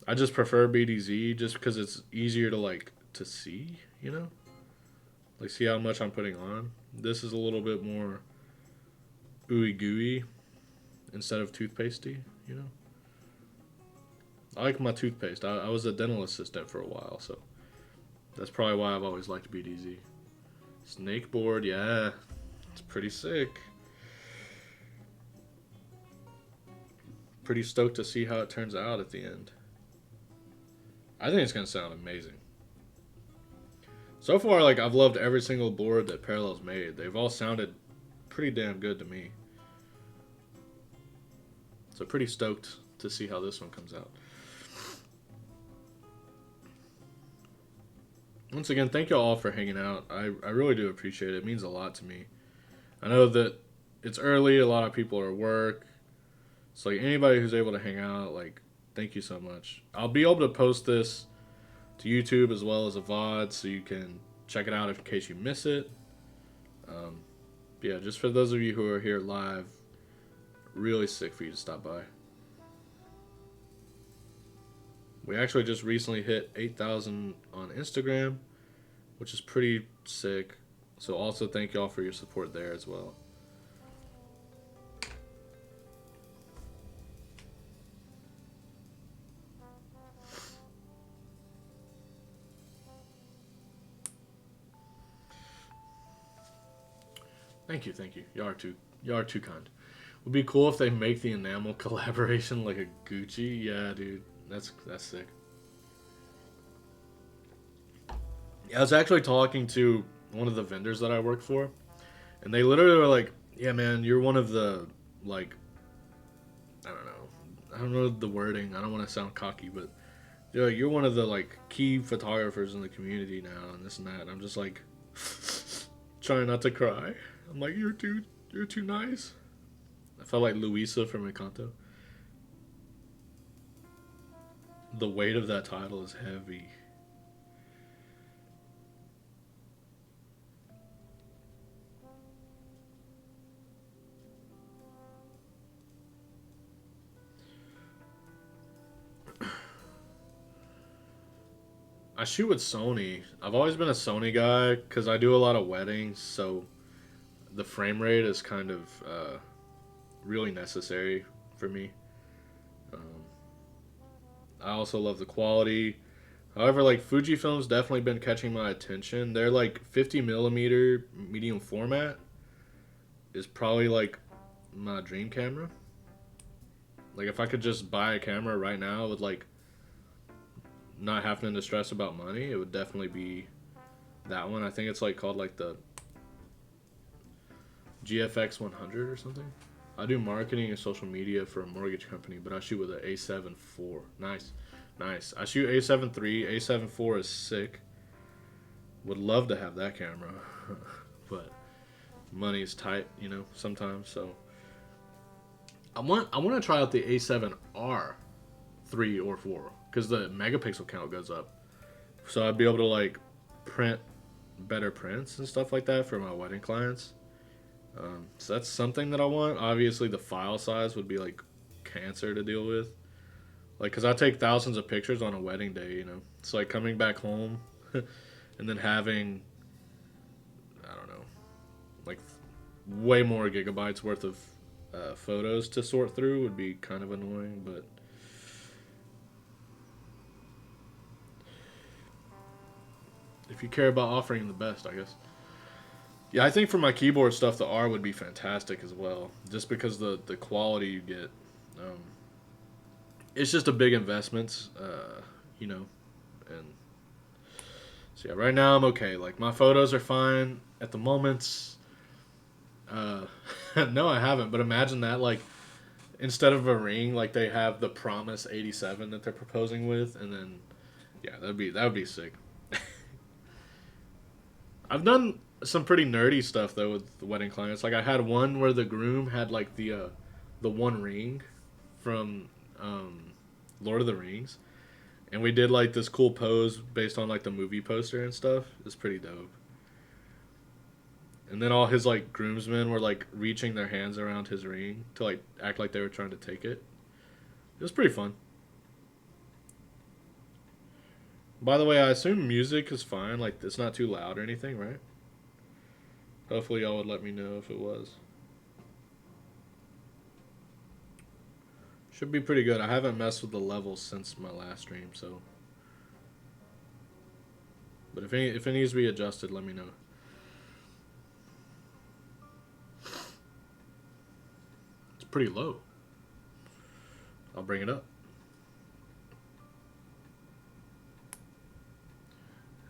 I just prefer BDZ just because it's easier to like to see, you know, like see how much I'm putting on. This is a little bit more ooey gooey instead of toothpastey, you know. I like my toothpaste. I was a dental assistant for a while, so that's probably why I've always liked BDZ. Snake board, yeah, it's pretty sick. Pretty stoked to see how it turns out at the end. I think it's gonna sound amazing. So far, like I've loved every single board that Parallel's made. They've all sounded pretty damn good to me. So pretty stoked to see how this one comes out. Once again, thank you all for hanging out. I really do appreciate it. It means a lot to me. I know that it's early. A lot of people are at work. So like anybody who's able to hang out, like thank you so much. I'll be able to post this to YouTube as well as a VOD, so you can check it out in case you miss it. Yeah, just for those of you who are here live, really sick for you to stop by. We actually just recently hit 8,000 on Instagram, which is pretty sick. So also thank y'all for your support there as well. Thank you, thank you. Y'all are too kind. Would be cool if they make the enamel collaboration like a Gucci. Yeah, dude, that's sick. Yeah, I was actually talking to one of the vendors that I work for, and they literally were like, "Yeah, man, you're one of the like, I don't know the wording. I don't want to sound cocky, but they're like, you're one of the like key photographers in the community now, and this and that." And I'm just like, trying not to cry. I'm like, you're too nice. I felt like Luisa from Encanto. The weight of that title is heavy. I shoot with Sony. I've always been a Sony guy because I do a lot of weddings, so the frame rate is kind of really necessary for me. Um, I also love the quality. However, like Fujifilm's definitely been catching my attention. They're like 50 millimeter medium format is probably like my dream camera. Like if I could just buy a camera right now with like not having to stress about money, it would definitely be that one. I think it's like called like the GFX 100 or something. I do marketing and social media for a mortgage company, but I shoot with an A7 IV. Nice, nice. I shoot A7 III. A7 IV is sick. Would love to have that camera, but money is tight, you know, sometimes. So I want to try out the A7R 3 or 4 because the megapixel count goes up. So I'd be able to like print better prints and stuff like that for my wedding clients. So that's something that I want. Obviously, the file size would be like cancer to deal with. Like, cause I take thousands of pictures on a wedding day. You know, it's like coming back home and then having, I don't know, like way more gigabytes worth of photos to sort through would be kind of annoying. But if you care about offering the best, I guess. Yeah, I think for my keyboard stuff, the R would be fantastic as well, just because the quality you get. Um, it's just a big investment, you know, and so yeah. Right now I'm okay. Like my photos are fine at the moment. Uh, no, I haven't. But imagine that, like instead of a ring, like they have the Promise 87 that they're proposing with, and then yeah, that would be sick. I've done some pretty nerdy stuff though with the wedding clients. Like I had one where the groom had like the one ring from um, Lord of the Rings, and we did like this cool pose based on like the movie poster and stuff. It's pretty dope. And then all his like groomsmen were like reaching their hands around his ring to like act like they were trying to take it. It was pretty fun. By the way, I assume music is fine. Like it's not too loud or anything, right? Hopefully, y'all would let me know if it was. Should be pretty good. I haven't messed with the levels since my last stream, so. But if it needs to be adjusted, let me know. It's pretty low. I'll bring it up.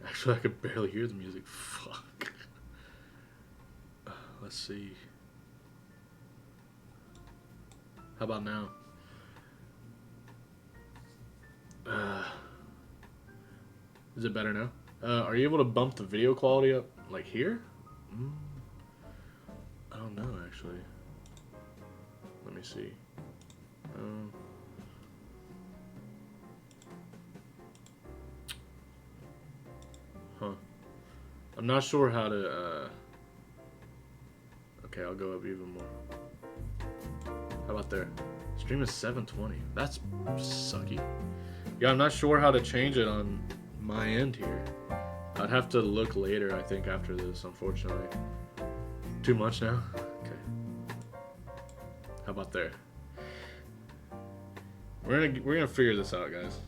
Actually, I could barely hear the music. Fuck. Let's see. How about now? Is it better now? Are you able to bump the video quality up like here? I don't know actually. Let me see. Huh. I'm not sure how to. Okay, I'll go up even more. How about there? Stream is 720. That's sucky. Yeah, I'm not sure how to change it on my end here. I'd have to look later, I think, after this, unfortunately. Too much now? Okay. How about there? We're gonna figure this out, guys.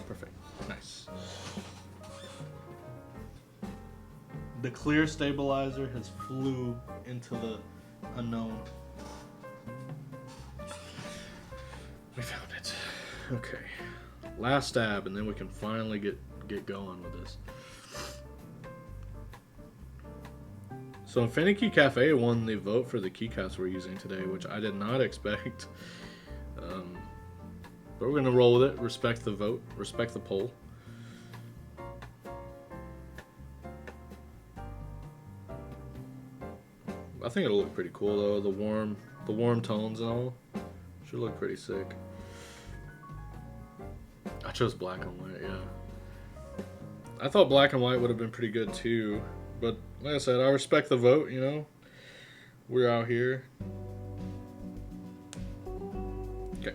Perfect. Nice. The clear stabilizer has flew into the unknown. We found it. Okay. Last stab, and then we can finally get going with this. So Infinity Cafe won the vote for the keycaps we're using today, which I did not expect. But we're gonna roll with it. Respect the vote. Respect the poll. I think it'll look pretty cool though. The warm tones and all should look pretty sick. I chose black and white, yeah. I thought black and white would have been pretty good too, but like I said, I respect the vote. You know, we're out here. Okay,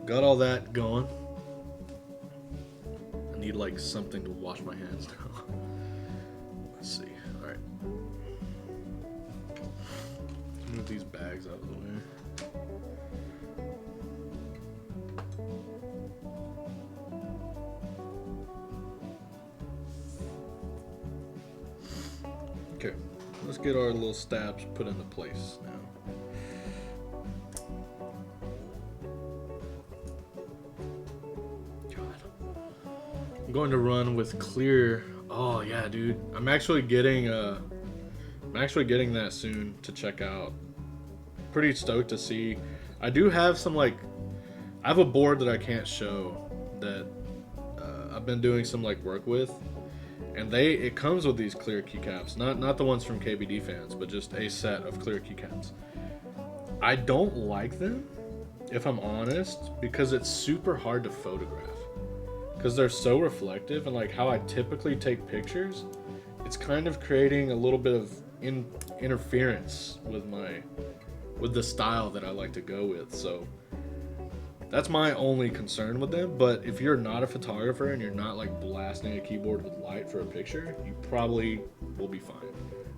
got all that going. I need like something to wash my hands now. Let's see. All right. get these bags out of the way. Okay, let's get our little stabs put into place now. I'm going to run with clear. Oh yeah, dude. I'm actually getting that soon to check out. Pretty stoked to see. I do have some I have a board that I can't show that I've been doing some work with, and it comes with these clear keycaps. Not the ones from KBD fans, but just a set of clear keycaps. I don't like them, if I'm honest, because it's super hard to photograph. Because they're so reflective, and how I typically take pictures, it's kind of creating a little bit of interference with the style that I like to go with. So that's my only concern with them. But if you're not a photographer and you're not blasting a keyboard with light for a picture, you probably will be fine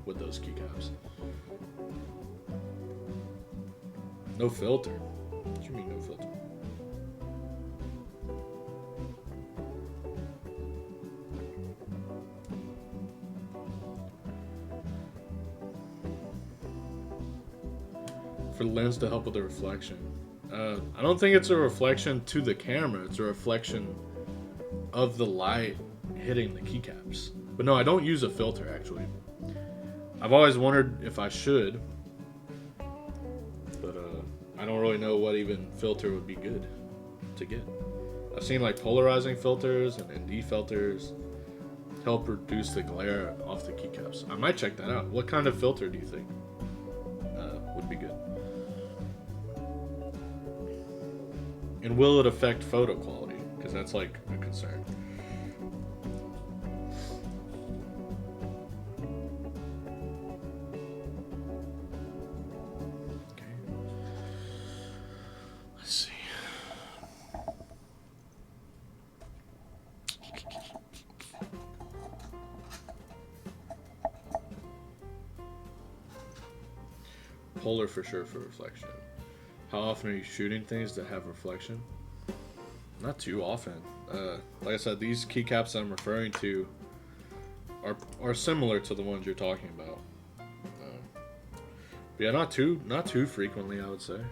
with those keycaps. No filter. What do you mean no filter? For the lens to help with the reflection. I don't think it's a reflection to the camera. It's a reflection of the light hitting the keycaps. But no, I don't use a filter, actually. I've always wondered if I should. But I don't really know what even filter would be good to get. I've seen polarizing filters and ND filters help reduce the glare off the keycaps. I might check that out. What kind of filter do you think would be good? And will it affect photo quality? Because that's a concern. Okay. Let's see. Polar for sure for reflection. How often are you shooting things that have reflection? Not too often. Like I said, these keycaps I'm referring to are similar to the ones you're talking about. But yeah, not too frequently, I would say.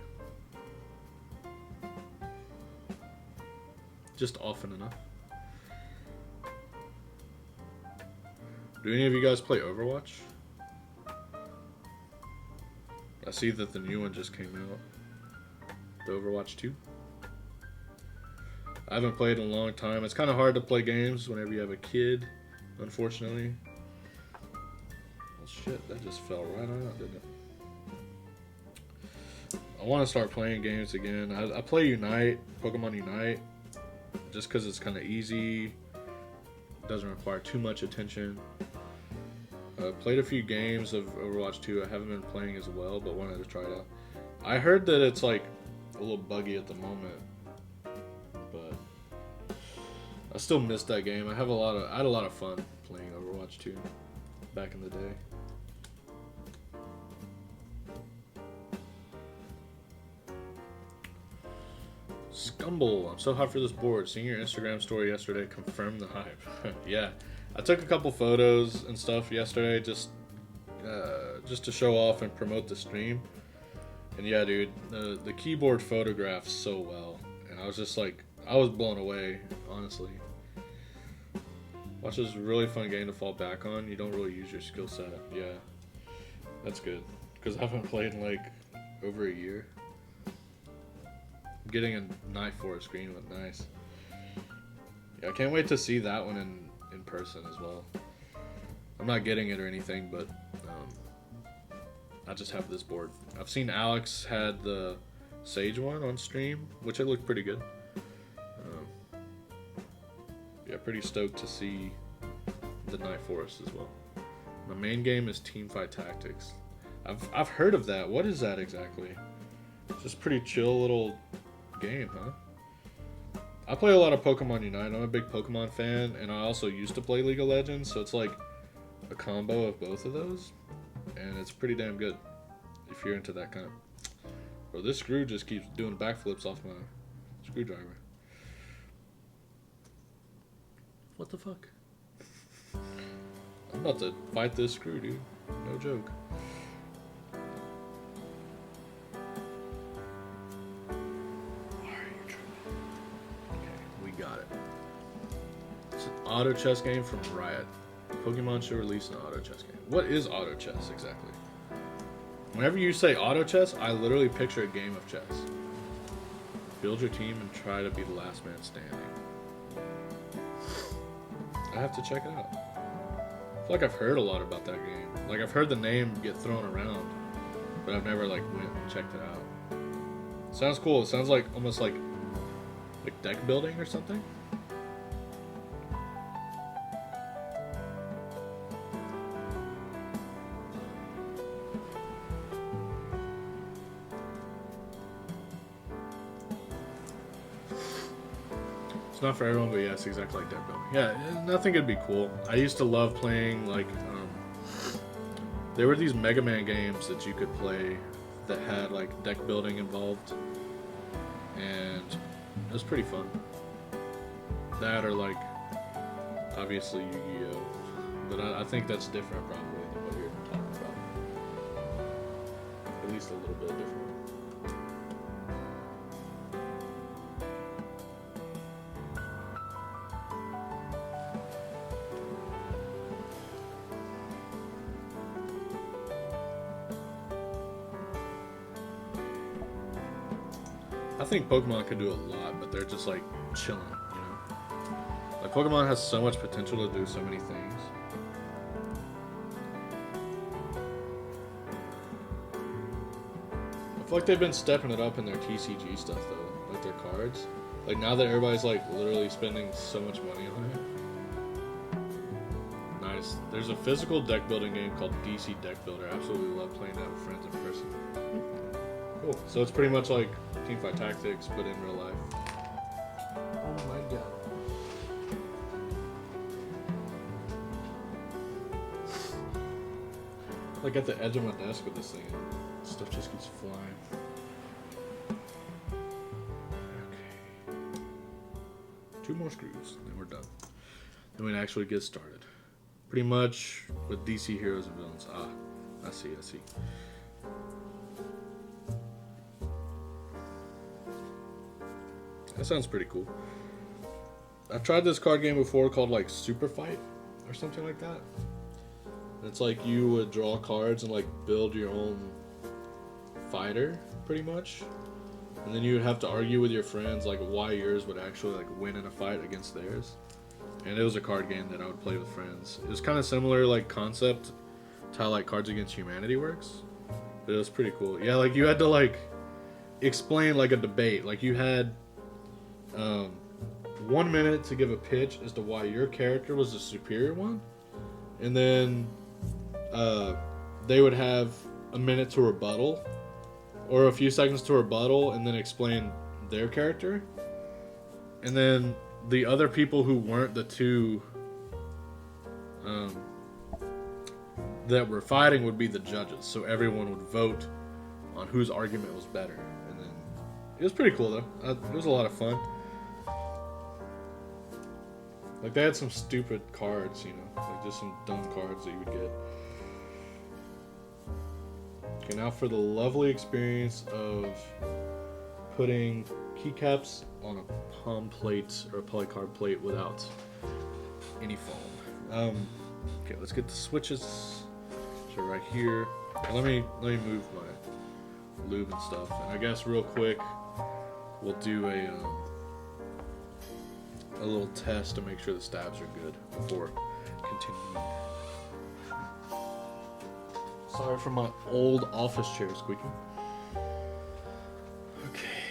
Just often enough. Do any of you guys play Overwatch? I see that the new one just came out. The Overwatch 2. I haven't played in a long time. It's kind of hard to play games whenever you have a kid, unfortunately. Well, shit, that just fell right on out, didn't it? I want to start playing games again. I play Unite, Pokemon Unite, just because it's kind of easy. It doesn't require too much attention. Played a few games of Overwatch 2. I haven't been playing as well, but wanted to try it out. I heard that it's a little buggy at the moment, but I still miss that game. I had a lot of fun playing Overwatch 2 back in the day. Scumble, I'm so hot for this board. Seeing your Instagram story yesterday confirmed the hype. Yeah, I took a couple photos and stuff yesterday just to show off and promote the stream. And yeah, dude, the keyboard photographs so well, and I was just I was blown away, honestly. Watch is a really fun game to fall back on. You don't really use your skill set. Yeah, that's good, because I haven't played in over a year. Getting a Night Forest green looked nice. Yeah, I can't wait to see that one in person as well. I'm not getting it or anything, but I just have this board. I've seen Alex had the Sage one on stream, which it looked pretty good. Yeah, pretty stoked to see the Night Forest as well. My main game is Teamfight Tactics. I've heard of that. What is that exactly? It's just pretty chill little game, huh? I play a lot of Pokemon Unite. I'm a big Pokemon fan, and I also used to play League of Legends, so it's a combo of both of those, and it's pretty damn good if you're into that kind of. Bro, this screw just keeps doing backflips off my screwdriver. What the fuck? I'm about to fight this screw, dude. No joke. Why are you tripping? Okay, we got it. It's an auto chess game from Riot. Pokemon should release an auto chess game. What is auto chess exactly? Whenever you say auto chess, I literally picture a game of chess. Build your team and try to be the last man standing. I have to check it out. I feel like I've heard a lot about that game. Like, I've heard the name get thrown around, but I've never, like, went and checked it out. Sounds cool. It sounds like, almost like deck building or something. It's not for everyone, but yeah, it's exactly like deck building. Yeah, I think it'd be cool. I used to love playing, like, there were these Mega Man games that you could play that had, like, deck building involved, and it was pretty fun. That or, like, obviously Yu-Gi-Oh! But I think that's different probably than what you're talking about. At least a little bit different. I think Pokemon could do a lot, but they're just like chilling, you know? Like, Pokemon has so much potential to do so many things. I feel like they've been stepping it up in their TCG stuff though, like their cards. Like, now that everybody's like literally spending so much money on it. Nice. There's a physical deck building game called DC Deck Builder. I absolutely love playing that with friends in person. Cool. So it's pretty much like Teamfight Tactics, but in real life. Oh my god. Like at the edge of my desk with this thing, stuff just keeps flying. Okay. 2 more screws, then we're done. Then we actually get started. Pretty much with DC heroes and villains. Ah, I see. That sounds pretty cool. I've tried this card game before called like Super Fight or something like that. It's like you would draw cards and like build your own fighter pretty much. And then you would have to argue with your friends like why yours would actually like win in a fight against theirs. And it was a card game that I would play with friends. It was kind of similar like concept to how like Cards Against Humanity works. But it was pretty cool. Yeah, like you had to like explain like a debate. Like you had 1 minute to give a pitch as to why your character was the superior one, and then they would have a minute to rebuttal, or a few seconds to rebuttal, and then explain their character, and then the other people who weren't the two that were fighting would be the judges, so everyone would vote on whose argument was better, and then it was pretty cool though. It was a lot of fun. Like, they had some stupid cards, you know, like just some dumb cards that you would get. Okay, now for the lovely experience of putting keycaps on a palm plate or a polycarbonate plate without any foam. Okay, let's get the switches. So right here, let me move my lube and stuff. And I guess real quick, we'll do a little test to make sure the stabs are good before continuing. Sorry for my old office chair squeaking. Okay.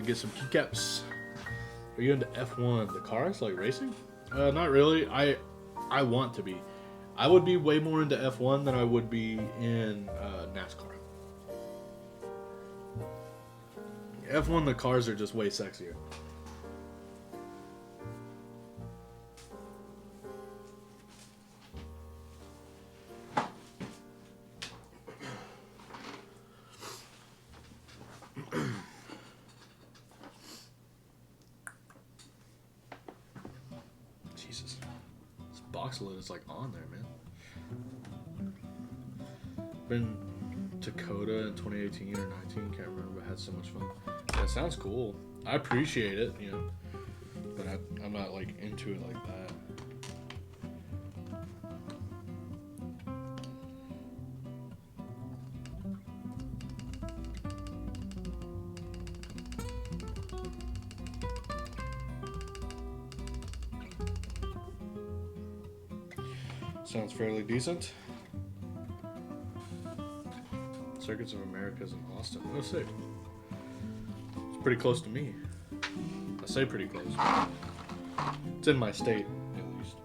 get some keycaps. Are you into F1, the cars, like racing? Not really. I want to be. I would be way more into F1 than I would be in NASCAR. F1, the cars are just way sexier. Jesus. This box lid is like on there, man. Been to Coda in 2018 or 19, can't remember, but had so much fun. Yeah, it sounds cool. I appreciate it, you know, but I'm not like into it like that. Sounds fairly decent. Circuits of America's in Austin. Let's see. It's pretty close to me. I say pretty close. It's in my state, at least.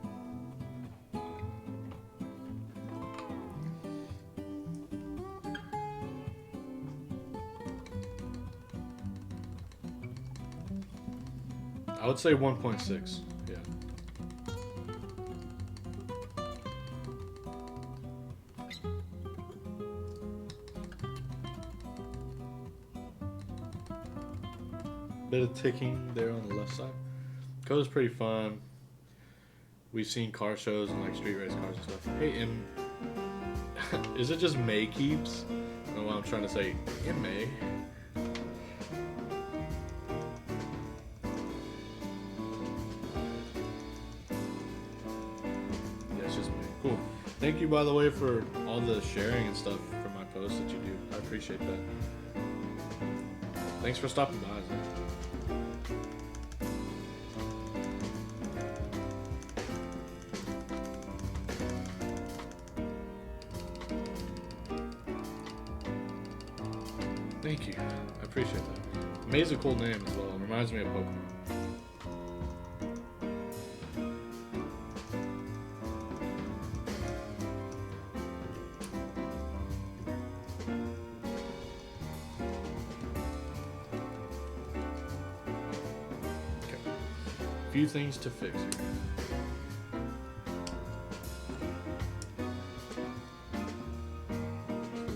I would say 1.6. Yeah. Bit of ticking there on the left side. Coda's pretty fun. We've seen car shows and like street race cars and stuff. Hey, and is it just May keeps? I don't know what I'm trying to say. In May. Yeah, it's just May. Cool. Thank you, by the way, for all the sharing and stuff for my posts that you do. I appreciate that. Thanks for stopping by, Zach. Thank you. I appreciate that. May's a cool name as well. It reminds me of Pokemon. Few things to fix here.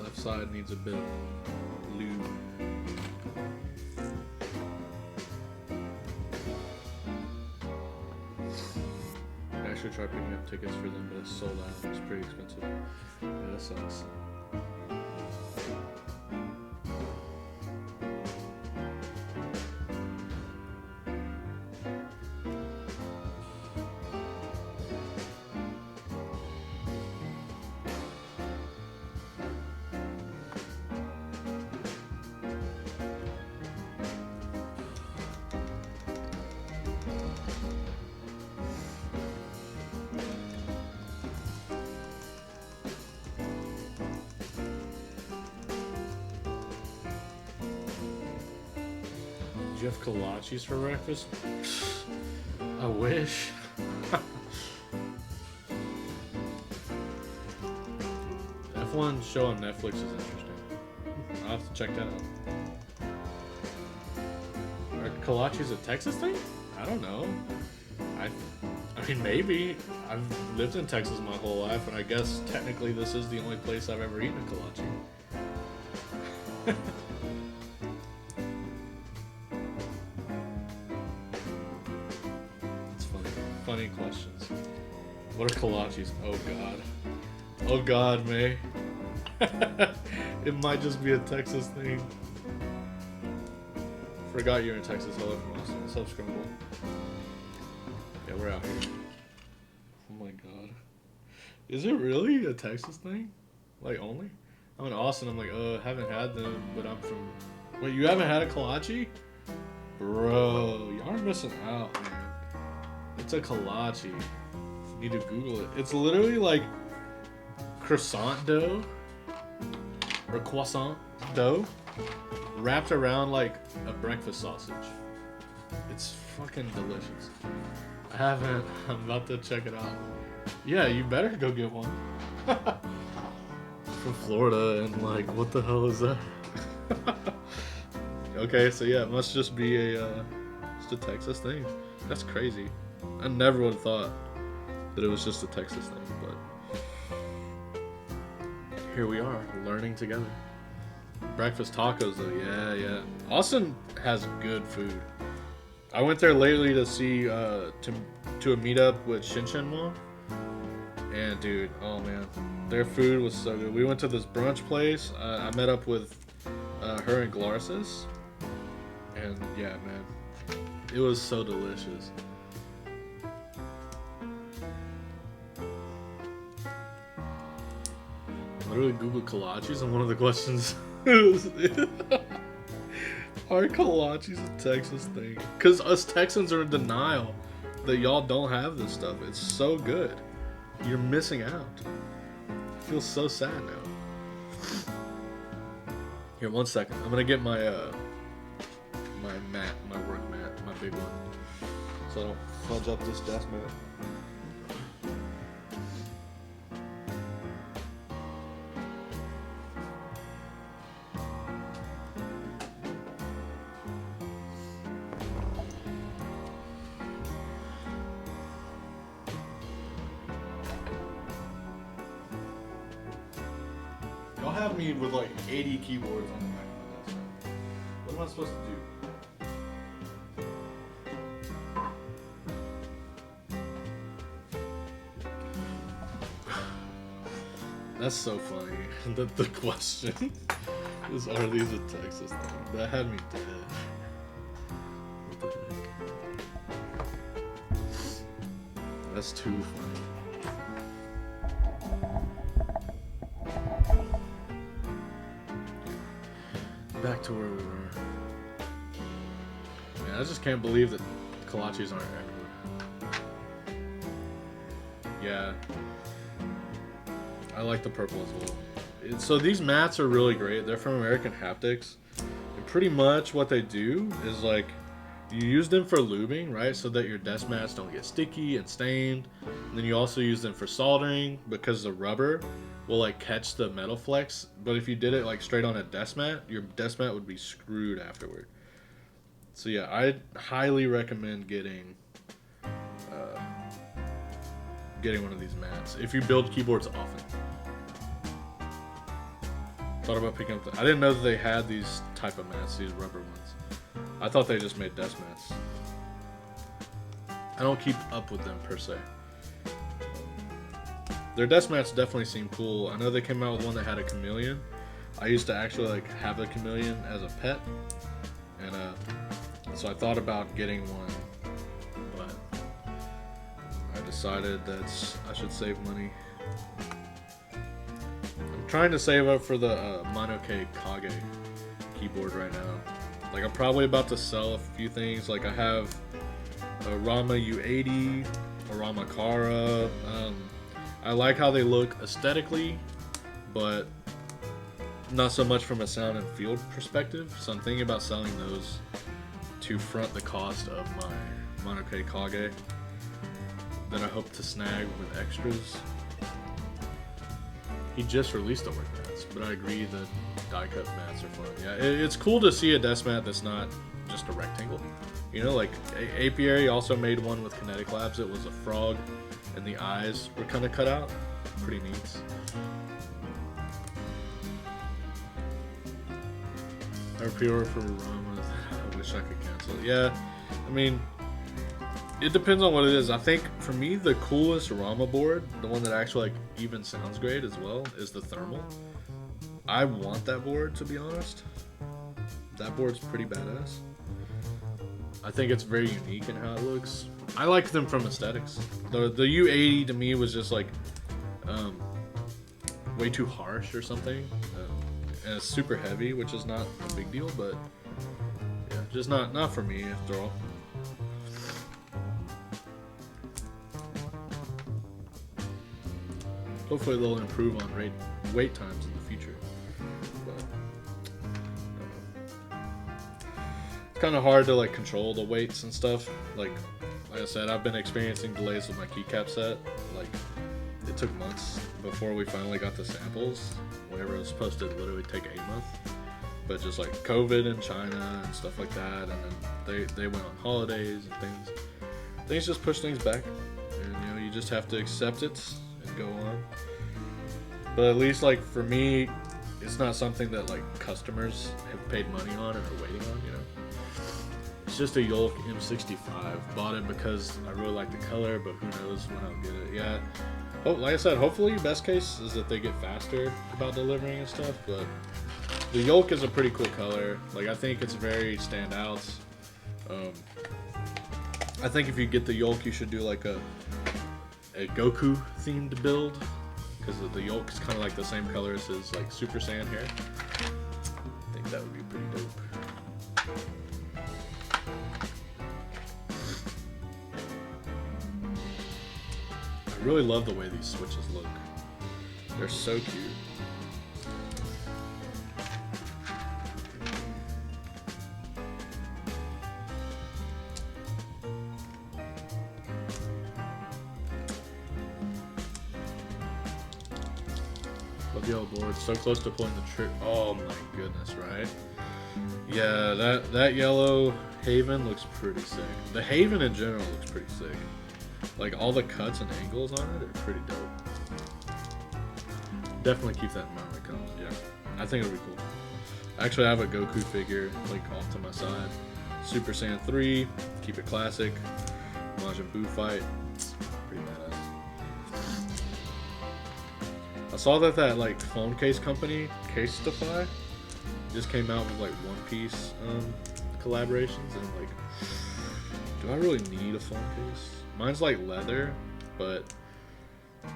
Left side needs a bit of lube. I actually tried picking up tickets for them, but it's sold out. It's pretty expensive. Yeah, that sucks. Did you have kolaches for breakfast? I wish. F1 show on Netflix is interesting. I'll have to check that out. Are kolaches a Texas thing? I don't know. I mean, maybe. I've lived in Texas my whole life, and I guess technically this is the only place I've ever eaten a kolache. Funny questions. What are kolaches? Oh god. Oh god, May. It might just be a Texas thing. Forgot you're in Texas. Hello from Austin. What's up, Scrumble? Yeah, we're out here. Oh my god. Is it really a Texas thing? Like, only? I'm in Austin. I'm like, haven't had them, but I'm from... Wait, you haven't had a kolache? Bro, y'all are missing out, man. It's a kolache. You need to Google it. It's literally like croissant dough or croissant dough wrapped around like a breakfast sausage. It's fucking delicious. I haven't. I'm about to check it out. Yeah, you better go get one. From Florida, and like, what the hell is that? Okay, so yeah, it must just be just a Texas thing. That's crazy. I never would have thought that it was just a Texas thing, but here we are, learning together. Breakfast tacos, though, yeah. Austin has good food. I went there lately to see to a meetup with Shinshin Wong, and dude, oh man, their food was so good. We went to this brunch place. I met up with her and Glarsis, and yeah, man, it was so delicious. Literally Google kolaches, and one of the questions is, are kolaches a Texas thing? Because us Texans are in denial that y'all don't have this stuff. It's so good. You're missing out. I feel so sad now. Here, 1 second. I'm gonna get my my mat, my work mat, my big one, so I don't fudge up this desk mat. Y'all have me with like 80 keyboards on the back of my desk. What am I supposed to do? That's so funny. The question is, are these a Texas thing? That had me dead. What the heck? That's too funny. Back to where we were. Man, I just can't believe that kolaches aren't everywhere. Yeah. I like the purple as well. So these mats are really great. They're from American Haptics. And pretty much what they do is like, you use them for lubing, right? So that your desk mats don't get sticky and stained. And then you also use them for soldering because the rubber will like catch the metal flex. But if you did it like straight on a desk mat, your desk mat would be screwed afterward. So yeah, I highly recommend getting one of these mats if you build keyboards often. Thought about picking up I didn't know that they had these type of mats, these rubber ones. I thought they just made desk mats. I don't keep up with them per se. Their desk mats definitely seem cool. I know they came out with one that had a chameleon. I used to actually like have a chameleon as a pet, and so I thought about getting one, but I decided that I should save money. I'm trying to save up for the misc Kage keyboard right now. Like, I'm probably about to sell a few things. Like, I have a Rama U80, a Rama Kara. I like how they look aesthetically, but not so much from a sound and feel perspective. So I'm thinking about selling those to front the cost of my misc Kage that I hope to snag with extras. He just released the work mats, but I agree that die cut mats are fun. Yeah, it's cool to see a desk mat that's not just a rectangle. You know, like Apiary also made one with Kinetic Labs. It was a frog, and the eyes were kind of cut out. Pretty neat. Our pre-order for Rama, I wish I could cancel it. Yeah, I mean, it depends on what it is. I think for me, the coolest Rama board, the one that actually like even sounds great as well, is the thermal. I want that board, to be honest. That board's pretty badass. I think it's very unique in how it looks. I like them from aesthetics. The U80 to me was just like way too harsh or something, and it's super heavy, which is not a big deal, but yeah, just not for me after all. Hopefully they'll improve on wait times in the future. But it's kind of hard to like control the weights and stuff. Like I said, I've been experiencing delays with my keycap set. Like it took months before we finally got the samples. Whenever it was supposed to literally take 8 months, but just like COVID in China and stuff like that, and then they went on holidays and things just push things back, and you know you just have to accept it and go on. But at least like for me, it's not something that like customers have paid money on and are waiting on, you know. It's just a Yolk M65. Bought it because I really like the color, but who knows when I'll get it. Yeah. Oh, like I said, hopefully best case is that they get faster about delivering and stuff, but the Yolk is a pretty cool color. Like I think it's very standout. I think if you get the Yolk, you should do like a Goku themed build, because the Yolk is kind of like the same color as his like Super Saiyan hair. I think that would be pretty dope. I really love the way these switches look. They're so cute. Love yellow board. So close to pulling the trigger. Oh my goodness, right? Yeah, that yellow Haven looks pretty sick. The Haven in general looks pretty sick. Like all the cuts and angles on it are pretty dope. Definitely keep that in mind when it comes. Yeah, I think it'll be cool. Actually, I have a Goku figure like off to my side. Super Saiyan 3. Keep it classic. Majin Buu fight. Pretty badass. I saw that like phone case company, Casetify, just came out with like One Piece collaborations, and I'm like, do I really need a phone case? Mine's like leather, but I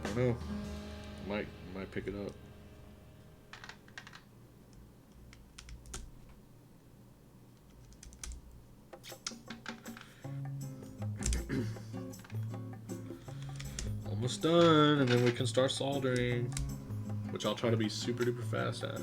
don't know. Might pick it up. Almost done, and then we can start soldering, which I'll try to be super duper fast at.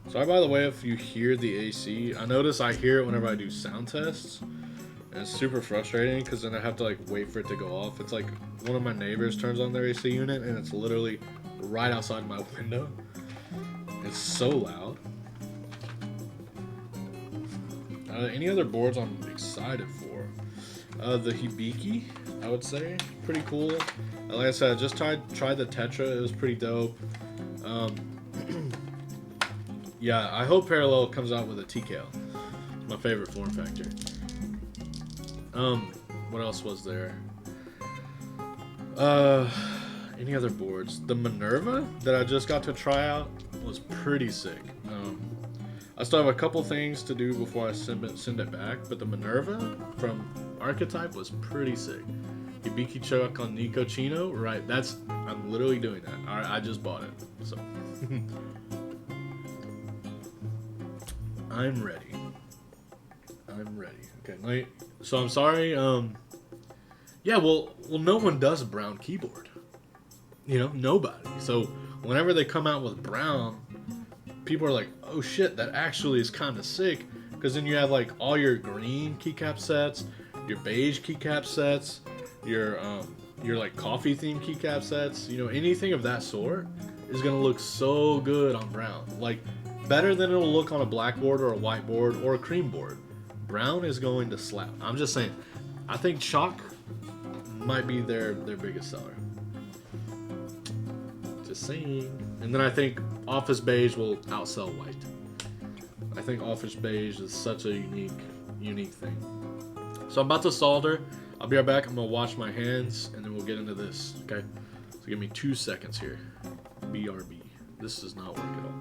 Sorry by the way if you hear the AC. I notice I hear it whenever I do sound tests. And it's super frustrating because then I have to like wait for it to go off. It's like one of my neighbors turns on their AC unit and it's literally right outside my window. It's so loud. Any other boards I'm excited for? The Hibiki, I would say, pretty cool. Like I said, I just tried the Tetra. It was pretty dope. Yeah, I hope Parallel comes out with a TKL. It's my favorite form factor. What else was there? Any other boards? The Minerva that I just got to try out was pretty sick. I still have a couple things to do before I send it back, but the Minerva from Archetype was pretty sick. Hibiki Chuck on Nico Chino, right? I'm literally doing that. I just bought it, so I'm ready. Okay, so I'm sorry. Yeah, well, no one does a brown keyboard. You know, nobody. So whenever they come out with brown, people are like, "Oh shit, that actually is kind of sick." Because then you have like all your green keycap sets, your beige keycap sets, your like coffee themed keycap sets. You know, anything of that sort is gonna look so good on brown. Like better than it'll look on a black board or a white board or a cream board. Brown is going to slap. I'm just saying. I think chalk might be their biggest seller. Just saying. And then I think office beige will outsell white. I think office beige is such a unique thing. So I'm about to solder. I'll be right back. I'm gonna wash my hands and then we'll get into this. Okay. So give me 2 seconds here. BRB. This does not work at all.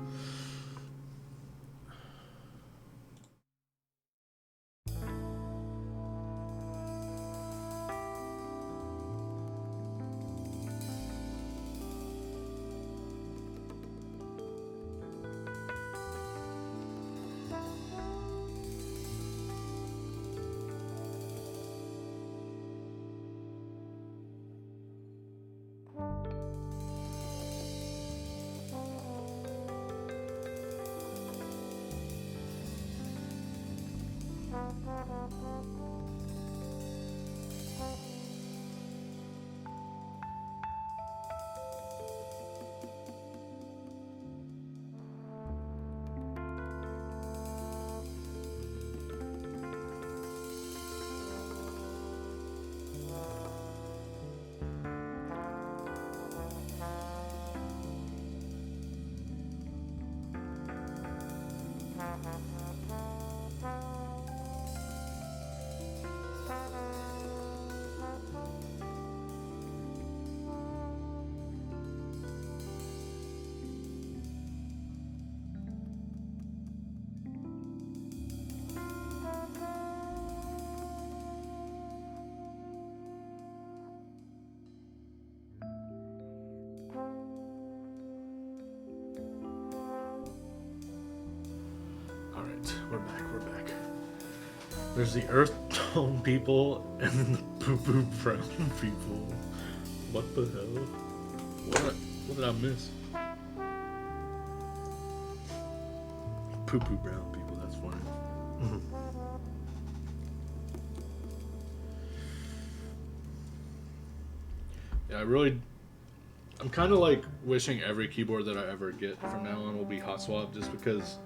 We're back. There's the earth tone people and then the poo poo brown people. What the hell? What did I miss? Poo poo brown people, that's funny. Yeah, I'm kind of like wishing every keyboard that I ever get from now on will be hot swap, just because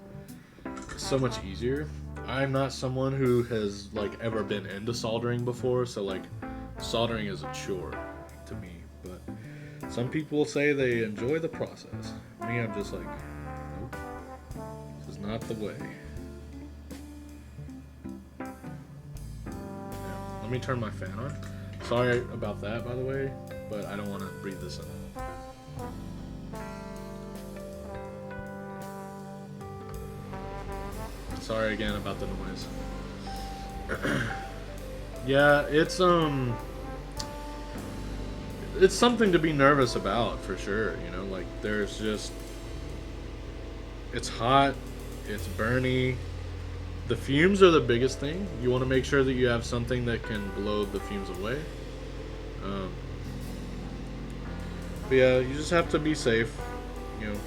it's so much easier. I'm not someone who has like ever been into soldering before, so like soldering is a chore to me, but some people say they enjoy the process. Me, I'm just like, nope, this is not the way. Yeah, let me turn my fan on. Sorry about that, by the way, but I don't want to breathe this in. Sorry again about the noise. Yeah, it's something to be nervous about for sure, you know, like there's just, it's hot, it's burny. The fumes are the biggest thing. You want to make sure that you have something that can blow the fumes away. But yeah, you just have to be safe, you know.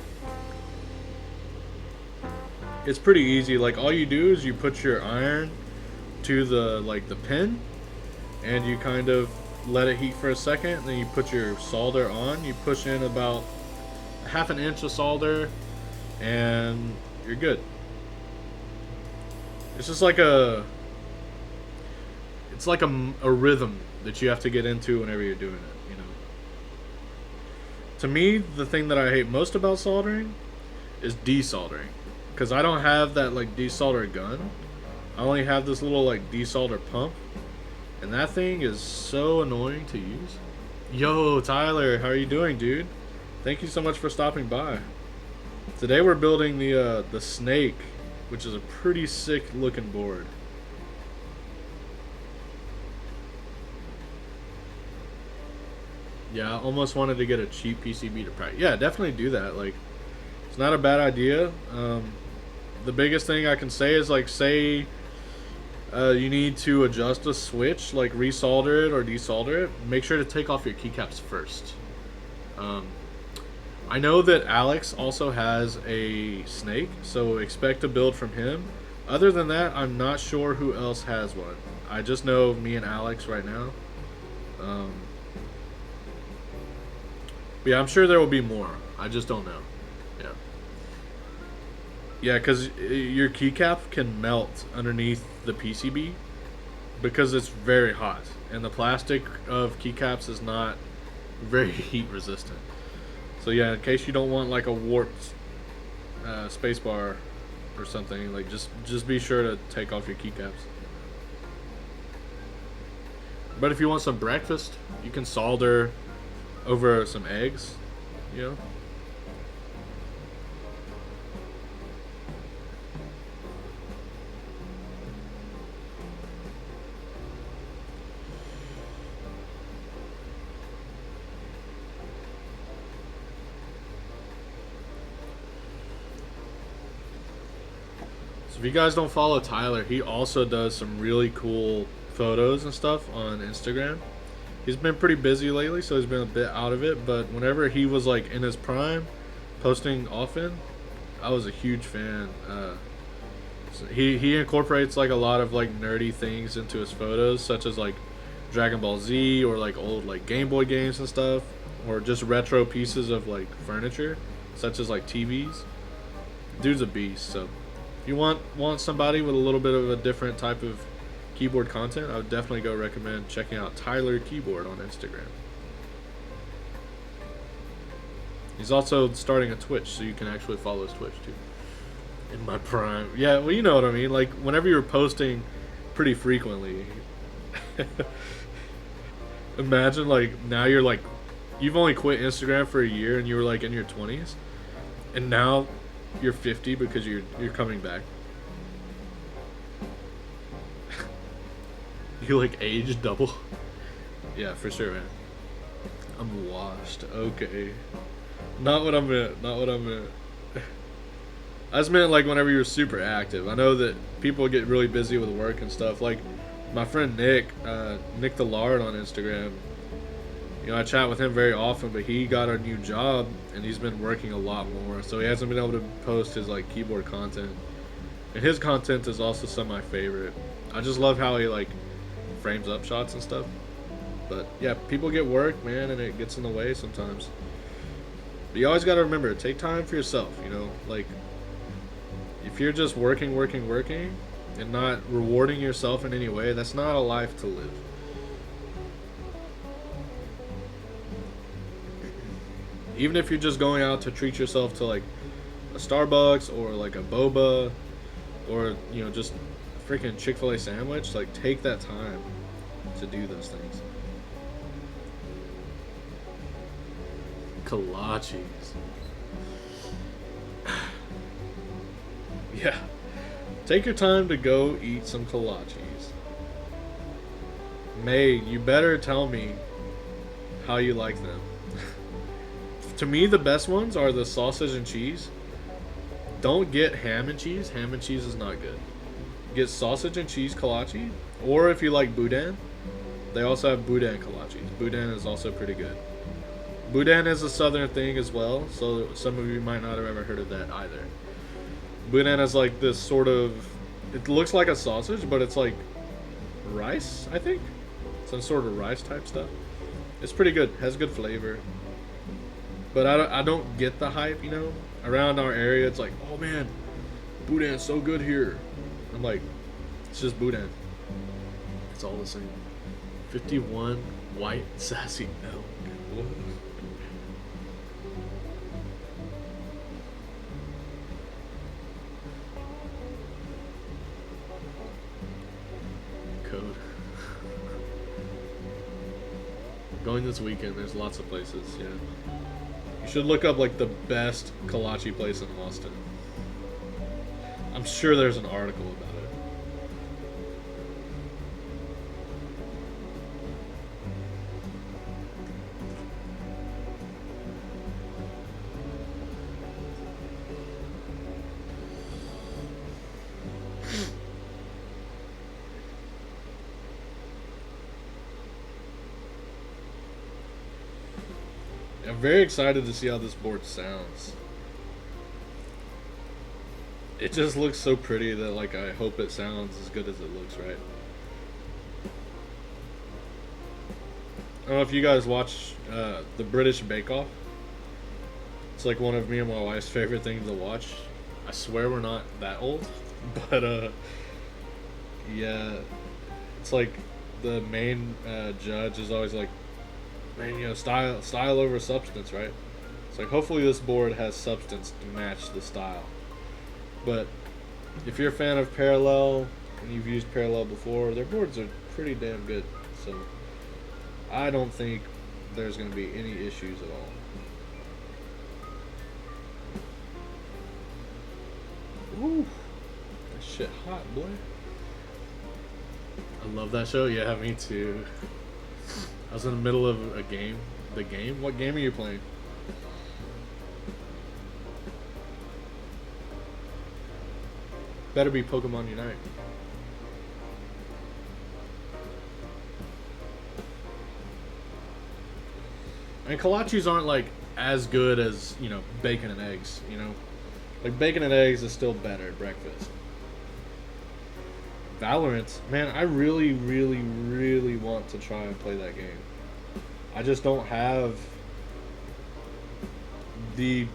It's pretty easy. Like all you do is you put your iron to the pin, and you kind of let it heat for a second, and then you put your solder on. You push in about half an inch of solder, and you're good. It's just like a rhythm that you have to get into whenever you're doing it, you know. To me, the thing that I hate most about soldering is desoldering. Because I don't have that like desolder gun. I only have this little like desolder pump. And that thing is so annoying to use. Yo, Tyler, how are you doing, dude? Thank you so much for stopping by. Today we're building the snake, which is a pretty sick looking board. Yeah, I almost wanted to get a cheap PCB to practice. Yeah, definitely do that. Like, it's not a bad idea. The biggest thing I can say is, like, say you need to adjust a switch, like resolder it or desolder it, make sure to take off your keycaps first. I know that Alex also has a snake, so expect a build from him. Other than that, I'm not sure who else has one. I just know me and Alex right now. But yeah, I'm sure there will be more. I just don't know. Yeah. Yeah, because your keycap can melt underneath the PCB because it's very hot. And the plastic of keycaps is not very heat resistant. So yeah, in case you don't want like a warped spacebar or something, like just be sure to take off your keycaps. But if you want some breakfast, you can solder over some eggs, you know. So if you guys don't follow Tyler, he also does some really cool photos and stuff on Instagram. He's been pretty busy lately, so he's been a bit out of it, but whenever he was like in his prime, posting often, I was a huge fan. So he incorporates like a lot of like nerdy things into his photos, such as like Dragon Ball Z or like old like Game Boy games and stuff, or just retro pieces of like furniture, such as like TVs. Dude's a beast. So if you want somebody with a little bit of a different type of keyboard content, I would definitely go recommend checking out Tyler Keyboard on Instagram. He's also starting a Twitch, so you can actually follow his Twitch too. In my prime, yeah, well, you know what I mean. Like whenever you're posting pretty frequently, imagine like now you're like you've only quit Instagram for a year and you were like in your 20s, and now you're 50 because you're coming back. You like age double. Yeah, for sure, man. I'm washed. Okay. Not what I meant. Not what I meant. I just meant like whenever you're super active. I know that people get really busy with work and stuff. Like my friend Nick, Nick the Lard on Instagram. You know, I chat with him very often, but he got a new job and he's been working a lot more, so he hasn't been able to post his like keyboard content. And his content is also some of my favorite. I just love how he like frames up shots and stuff. But yeah, people get work, man, and it gets in the way sometimes. But you always got to remember, take time for yourself. You know, like if you're just working, and not rewarding yourself in any way, that's not a life to live. Even if you're just going out to treat yourself to like a Starbucks or like a boba or you know just a freaking Chick-fil-A sandwich, like take that time to do those things. Kolaches. Yeah. Take your time to go eat some kolaches. May, you better tell me how you like them. To me, the best ones are the sausage and cheese. Don't get ham and cheese. Ham and cheese is not good. Get sausage and cheese kolache. Or if you like boudin, they also have boudin kolaches. Boudin is also pretty good. Boudin is a southern thing as well, so some of you might not have ever heard of that either. Boudin is like this sort of... It looks like a sausage, but it's like rice, I think? Some sort of rice type stuff. It's pretty good. Has good flavor. But I don't get the hype, you know? Around our area, it's like, oh man, boudin's so good here. I'm like, it's just boudin. It's all the same. 51 white sassy milk. What? Code. Going this weekend, there's lots of places, yeah. You should look up like the best kolache place in Austin. I'm sure there's an article about it. I'm very excited to see how this board sounds. It just looks so pretty that like I hope it sounds as good as it looks, right? I don't know if you guys watch the British Bake Off. It's like one of me and my wife's favorite things to watch. I swear we're not that old, but yeah, it's like the main judge is always like, man, you know, style over substance, right? It's like hopefully this board has substance to match the style. But if you're a fan of Parallel and you've used Parallel before, their boards are pretty damn good. So I don't think there's going to be any issues at all. Ooh, that shit hot, boy. I love that show. Yeah, me too. I was in the middle of a game. The game? What game are you playing? Better be Pokemon Unite. I mean, kolaches aren't like as good as, you know, bacon and eggs, you know? Like bacon and eggs is still better at breakfast. Valorant, man, I really, really, really want to try and play that game. I just don't have the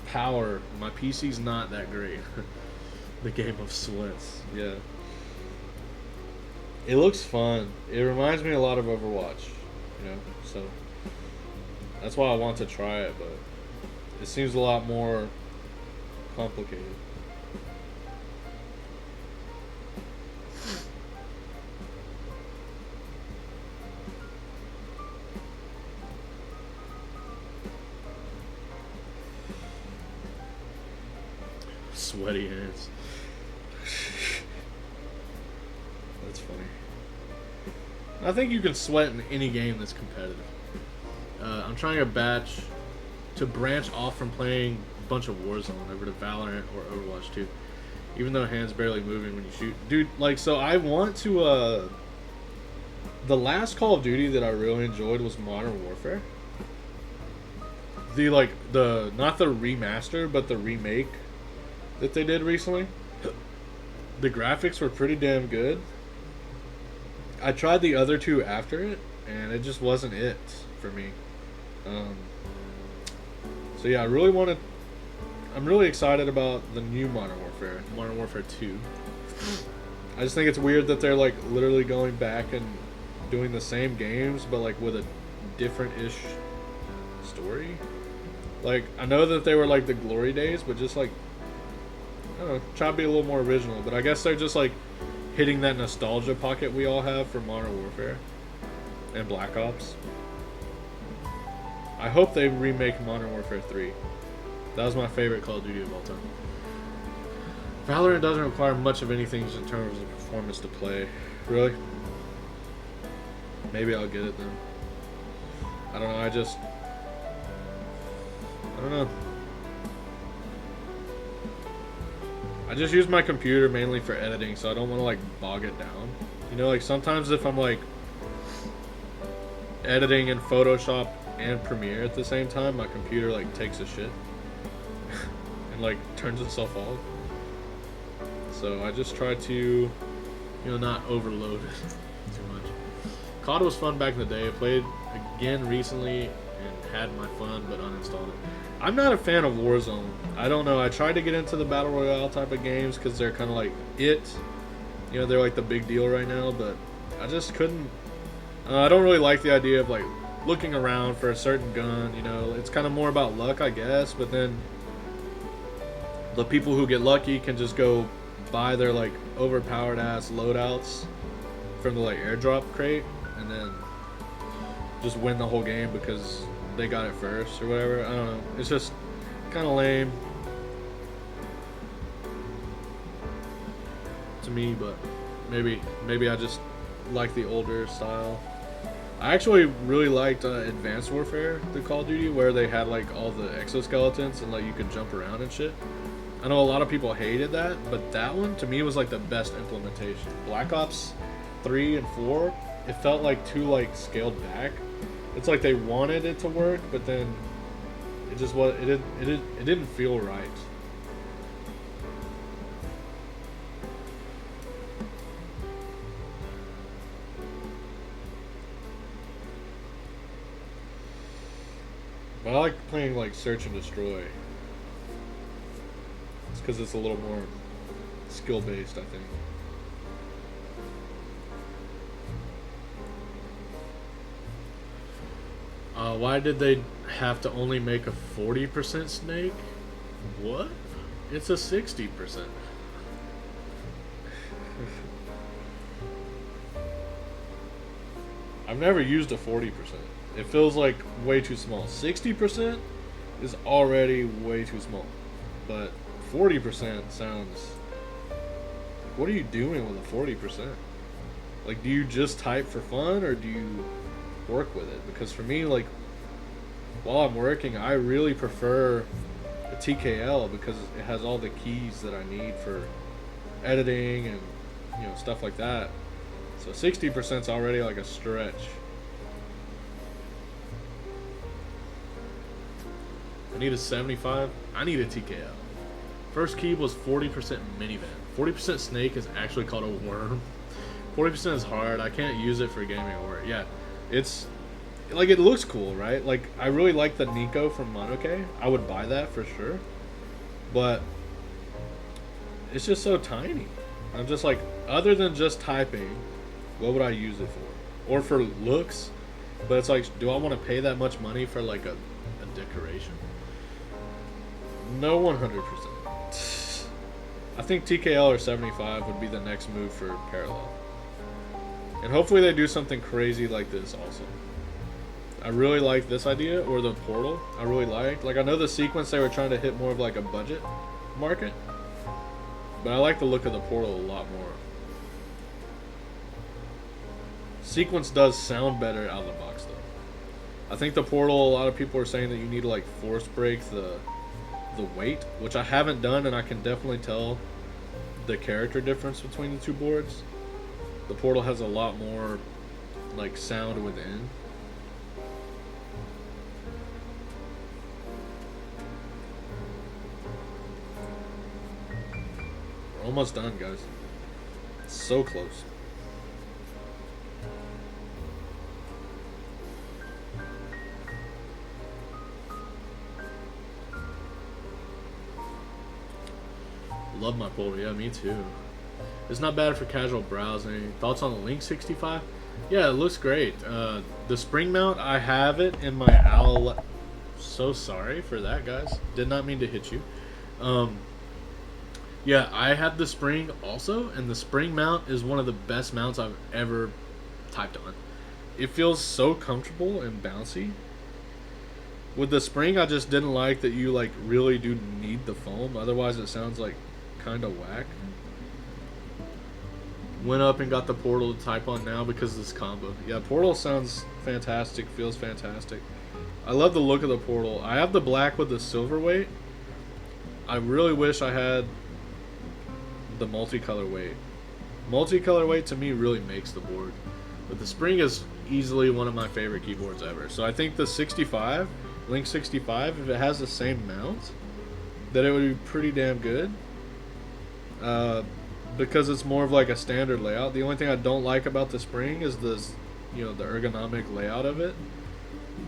power. My PC's not that great. The game of sweats. Yeah. It looks fun. It reminds me a lot of Overwatch, you know. So that's why I want to try it, but it seems a lot more complicated. Sweaty hands. That's funny. I think you can sweat in any game that's competitive. I'm trying to branch off from playing a bunch of Warzone over to Valorant or Overwatch 2. Even though hands barely moving when you shoot. Dude, like, so I want to, the last Call of Duty that I really enjoyed was Modern Warfare. Not the remaster, but the remake that they did recently. The graphics were pretty damn good. I tried the other two after it, and it just wasn't it for me. So yeah, I'm really excited about the new Modern Warfare 2. I just think it's weird that they're like literally going back and doing the same games, but like with a different-ish story. Like, I know that they were like the glory days, but just like, I don't know, try to be a little more original. But I guess they're just like hitting that nostalgia pocket we all have for Modern Warfare and Black Ops. I hope they remake Modern Warfare 3. That was my favorite Call of Duty of all time. Valorant doesn't require much of anything in terms of performance to play. Really? Maybe I'll get it then. I don't know, I don't know. I just use my computer mainly for editing, so I don't want to like bog it down. You know, like sometimes if I'm like editing in Photoshop and Premiere at the same time, my computer like takes a shit and like turns itself off. So I just try to, you know, not overload it too much. COD was fun back in the day. I played again recently and had my fun, but uninstalled it. I'm not a fan of Warzone. I don't know. I tried to get into the Battle Royale type of games because they're kind of like it. You know, they're like the big deal right now, but I just couldn't. I don't really like the idea of like looking around for a certain gun. You know, it's kind of more about luck, I guess, but then the people who get lucky can just go buy their like overpowered ass loadouts from the like airdrop crate and then just win the whole game because they got it first or whatever. I don't know. It's just kind of lame to me, but maybe I just like the older style. I actually really liked Advanced Warfare, the Call of Duty, where they had like all the exoskeletons and like you could jump around and shit. I know a lot of people hated that, but that one to me was like the best implementation. Black Ops 3 and 4, it felt like too like scaled back. It's like they wanted it to work, but then it just was. It didn't feel right. But I like playing like Search and Destroy. It's because it's a little more skill based, I think. Why did they have to only make a 40% snake? What? It's a 60%. I've never used a 40%. It feels like way too small. 60% is already way too small. But 40% sounds... What are you doing with a 40%? Like, do you just type for fun or do you work with it? Because for me, like, while I'm working, I really prefer a TKL because it has all the keys that I need for editing and, you know, stuff like that. So 60% is already like a stretch. I need a 75. I need a TKL. First key was 40% minivan. 40% snake is actually called a worm. 40% is hard. I can't use it for gaming or work. Yeah, it's like it looks cool, right? Like I really like the Nico from Monoke. I would buy that for sure, but it's just so tiny. I'm just like, other than just typing, what would I use it for? Or for looks? But it's like, do I want to pay that much money for like a decoration? No, 100%. I think TKL or 75 would be the next move for Parallel. And hopefully they do something crazy like this also. I really like this idea, or the portal. I really liked. Like, I know the sequence they were trying to hit more of like a budget market, but I like the look of the portal a lot more. Sequence does sound better out of the box though. I think the portal, a lot of people are saying that you need to like force break the weight, which I haven't done, and I can definitely tell the character difference between the two boards. The portal has a lot more like sound within. We're almost done, guys. So close. Love my portal. Yeah, me too. It's not bad for casual browsing. Thoughts on the Link 65? Yeah, it looks great. The spring mount, I have it in my owl. So sorry for that, guys. Did not mean to hit you. Yeah, I have the spring also, and the spring mount is one of the best mounts I've ever typed on. It feels so comfortable and bouncy. With the spring, I just didn't like that you like really do need the foam. Otherwise, it sounds like kind of whack. Went up and got the portal to type on now because of this combo. Yeah, portal sounds fantastic, feels fantastic. I love the look of the portal. I have the black with the silver weight. I really wish I had the multicolor weight. Multicolor weight to me really makes the board. But the spring is easily one of my favorite keyboards ever. So I think the 65, Link 65, if it has the same mount, that it would be pretty damn good. Because it's more of like a standard layout. The only thing I don't like about the spring is this, the ergonomic layout of it.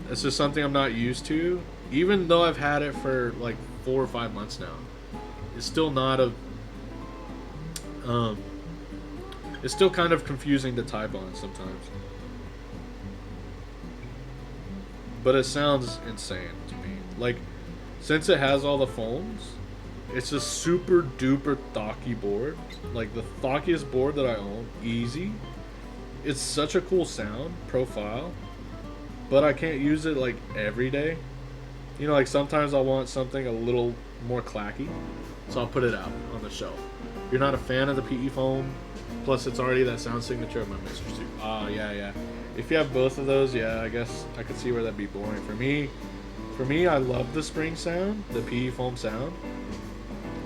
It's just something I'm not used to. Even though I've had it for like 4 or 5 months now, it's still not a. It's still kind of confusing to type on sometimes. But it sounds insane to me. Like, since it has all the foams, it's a super duper thocky board. Like the thockiest board that I own. Easy. It's such a cool sound profile. But I can't use it like every day. Like sometimes I want something a little more clacky. So I'll put it out on the shelf. You're not a fan of the PE foam, plus it's already that sound signature of my Mr. Suit. Yeah. If you have both of those, yeah, I guess I could see where that'd be boring. For me, I love the spring sound, the PE foam sound.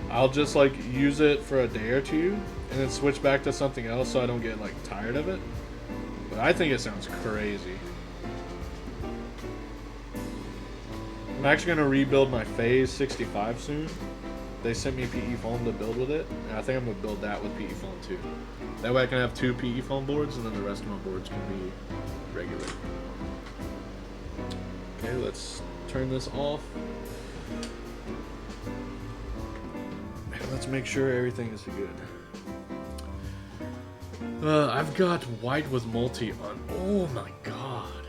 I'll just like use it for a day or two, and then switch back to something else so I don't get like tired of it. But I think it sounds crazy. I'm actually gonna rebuild my Phase 65 soon. They sent me PE foam to build with it, and I think I'm gonna build that with PE foam too. That way I can have 2 PE foam boards, and then the rest of my boards can be regular. Okay, let's turn this off. And let's make sure everything is good. I've got white with multi on. Oh my god,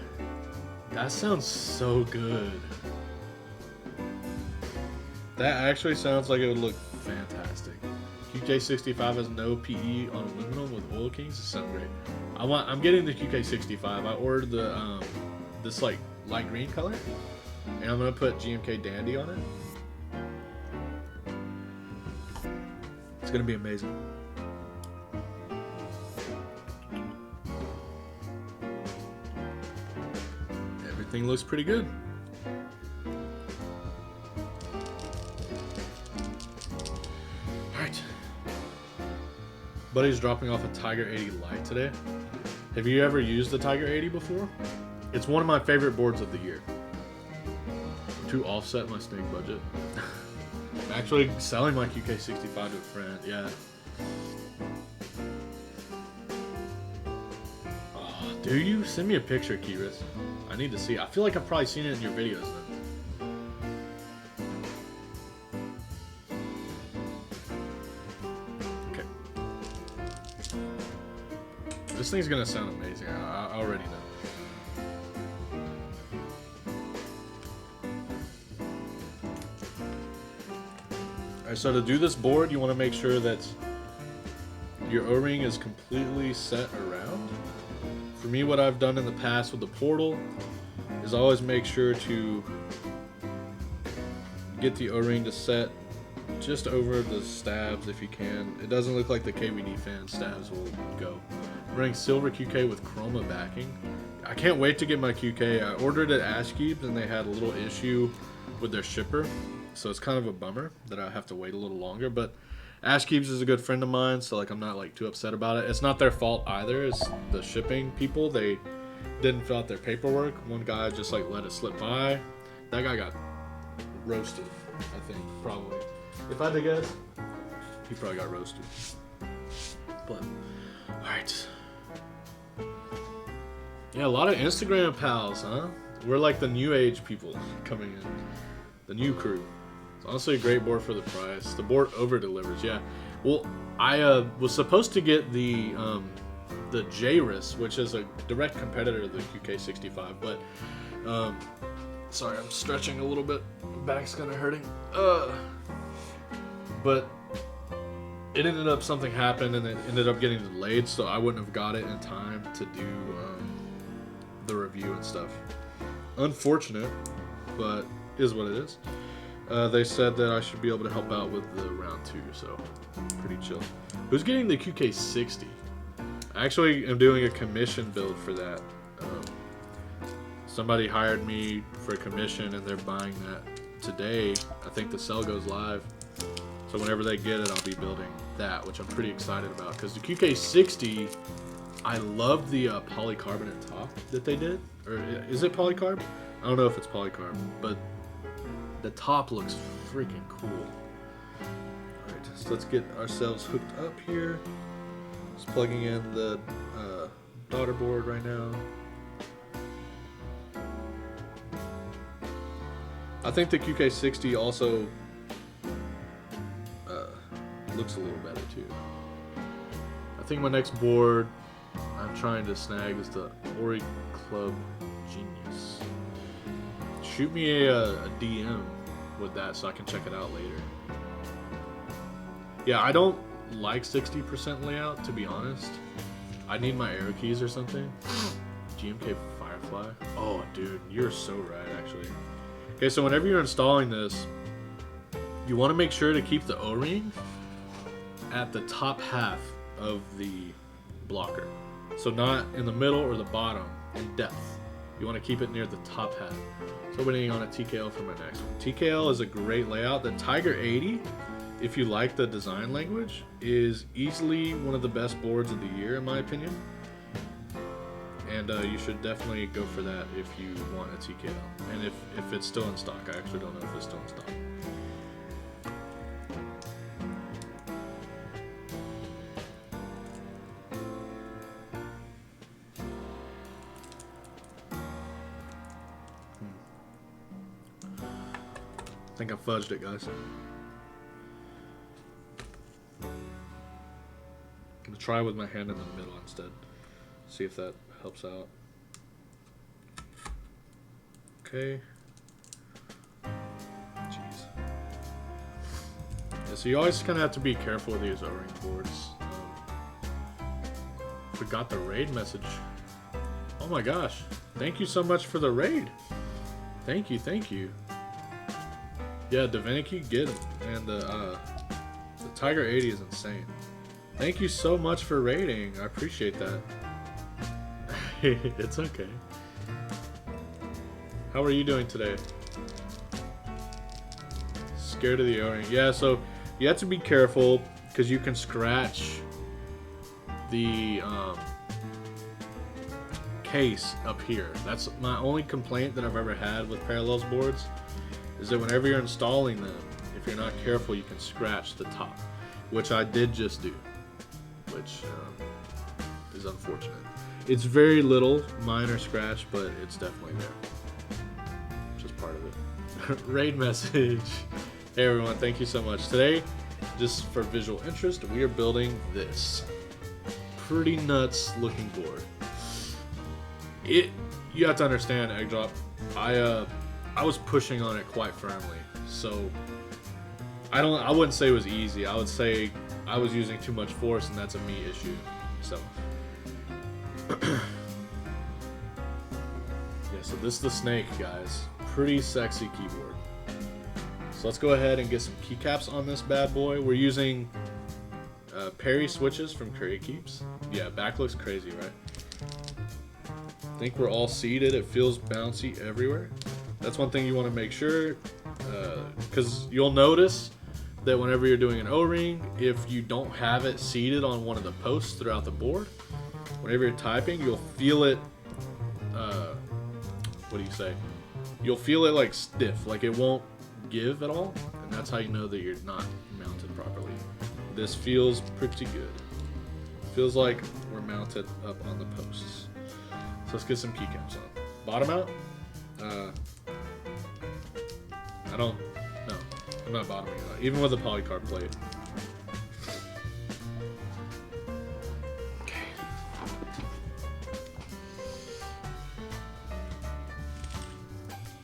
that sounds so good. That actually sounds like it would look fantastic. QK65 has no PE on aluminum with oil kings. It sounds great. I'm getting the QK65. I ordered the this like light green color, and I'm gonna put GMK Dandy on it. It's gonna be amazing. Everything looks pretty good. Buddy's dropping off a Tiger 80 Lite today. Have you ever used the Tiger 80 before? It's one of my favorite boards of the year. To offset my snake budget. Actually selling my QK65 to a friend, yeah. Oh, do you? Send me a picture, Kiris. I need to see it. I feel like I've probably seen it in your videos then. Okay. This thing's gonna sound amazing. I already know. Alright, so to do this board, you want to make sure that your O-ring is completely set around. For me, what I've done in the past with the portal is always make sure to get the O-ring to set just over the stabs if you can. It doesn't look like the KVD fan stabs will go. I'm running silver QK with chroma backing. I can't wait to get my QK. I ordered at Ashkeeps and they had a little issue with their shipper. So it's kind of a bummer that I have to wait a little longer, but Ashkeeps is a good friend of mine, so like I'm not like too upset about it. It's not their fault either. It's the shipping people. They didn't fill out their paperwork. One guy just like let it slip by. That guy got roasted, I think, probably. If I had to guess, he probably got roasted. But all right. Yeah, a lot of Instagram pals, huh? We're like the new age people coming in. The new crew. It's honestly a great board for the price. The board over delivers, yeah. Well, I was supposed to get the Jairus, which is a direct competitor of the QK65, but sorry, I'm stretching a little bit. Back's kind of hurting. But it ended up, something happened and it ended up getting delayed, so I wouldn't have got it in time to do the review and stuff. Unfortunate, but is what it is. They said that I should be able to help out with the round 2, so pretty chill. Who's getting the QK60? I actually am doing a commission build for that. Somebody hired me for a commission and they're buying that today. I think the sale goes live. So whenever they get it, I'll be building that, which I'm pretty excited about. Because the QK60, I love the polycarbonate top that they did. Or is it polycarb? I don't know if it's polycarb, but the top looks freaking cool. Alright, so let's get ourselves hooked up here. Just plugging in the daughter board right now. I think the QK60 also looks a little better too. I think my next board I'm trying to snag is the Ori Club Genius. Shoot me a DM with that so I can check it out later. Yeah, I don't like 60% layout, to be honest. I need my arrow keys or something. GMK Firefly. Oh, dude, you're so right, actually. Okay, so whenever you're installing this, you want to make sure to keep the O-ring at the top half of the blocker. So not in the middle or the bottom, in depth. You want to keep it near the top half. So waiting on a TKL for my next one. TKL is a great layout. The Tiger 80, if you like the design language, is easily one of the best boards of the year in my opinion. And you should definitely go for that if you want a TKL. And if it's still in stock. I actually don't know if it's still in stock. I think I fudged it, guys. I'm gonna try with my hand in the middle instead. See if that helps out. Okay. Jeez. Yeah, so you always kind of have to be careful with these O-ring boards. Forgot the raid message. Oh my gosh. Thank you so much for the raid. Thank you, thank you. Yeah, Divinity, get him. And the Tiger 80 is insane. Thank you so much for raiding. I appreciate that. It's okay. How are you doing today? Scared of the O-ring. Yeah, so you have to be careful because you can scratch the case up here. That's my only complaint that I've ever had with Parallels boards, is that whenever you're installing them, if you're not careful, you can scratch the top, which I did just do, which is unfortunate. It's very little, minor scratch, but it's definitely there. Just part of it. Raid message. Hey everyone, thank you so much. Today, just for visual interest, we are building this pretty nuts looking board. You have to understand, Egg Drop, I was pushing on it quite firmly, so I wouldn't say it was easy. I would say I was using too much force, and that's a me issue. So yeah, so this is the Snake, guys. Pretty sexy keyboard. So let's go ahead and get some keycaps on this bad boy. We're using Perry switches from Create Keeps. Yeah, back looks crazy, right? I think we're all seated. It feels bouncy everywhere. That's one thing you want to make sure, because you'll notice that whenever you're doing an O-ring, if you don't have it seated on one of the posts throughout the board, whenever you're typing, you'll feel it, what do you say? You'll feel it like stiff, like it won't give at all, and that's how you know that you're not mounted properly. This feels pretty good. Feels like we're mounted up on the posts. So let's get some keycaps on. Bottom out? I don't know. I'm not bottoming it out, even with a polycarb plate. Okay.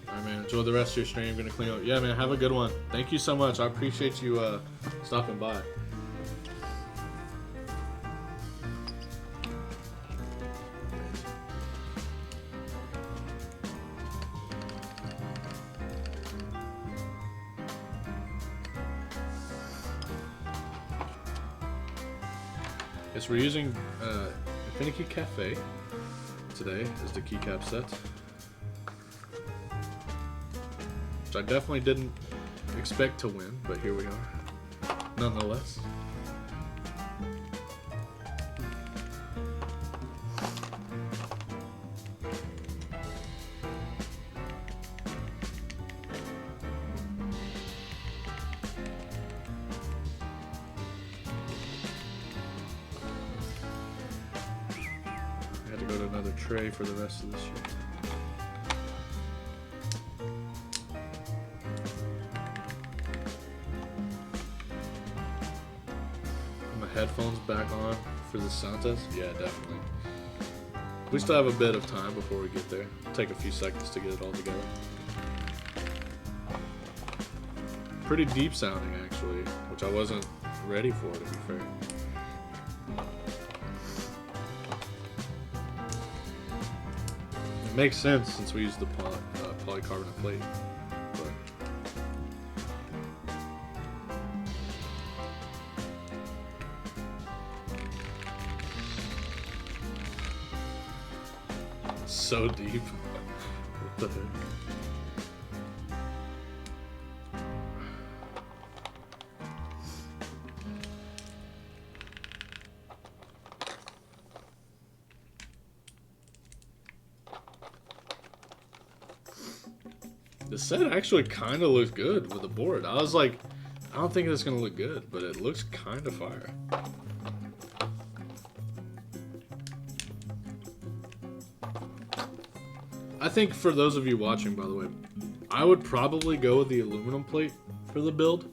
Alright, man. Enjoy the rest of your stream. I'm gonna clean up. Yeah, man. Have a good one. Thank you so much. I appreciate you stopping by. Yes, we're using Infinity Cafe today as the keycap set, which I definitely didn't expect to win, but here we are, nonetheless. Go to another tray for the rest of this year. My headphones back on for the sound test? Yeah, definitely. We still have a bit of time before we get there. It'll take a few seconds to get it all together. Pretty deep sounding, actually, which I wasn't ready for, to be fair. Makes sense since we use the polycarbonate plate, but so deep. What the heck? The set actually kind of looks good with the board. I was like, I don't think it's going to look good, but it looks kind of fire. I think for those of you watching, by the way, I would probably go with the aluminum plate for the build.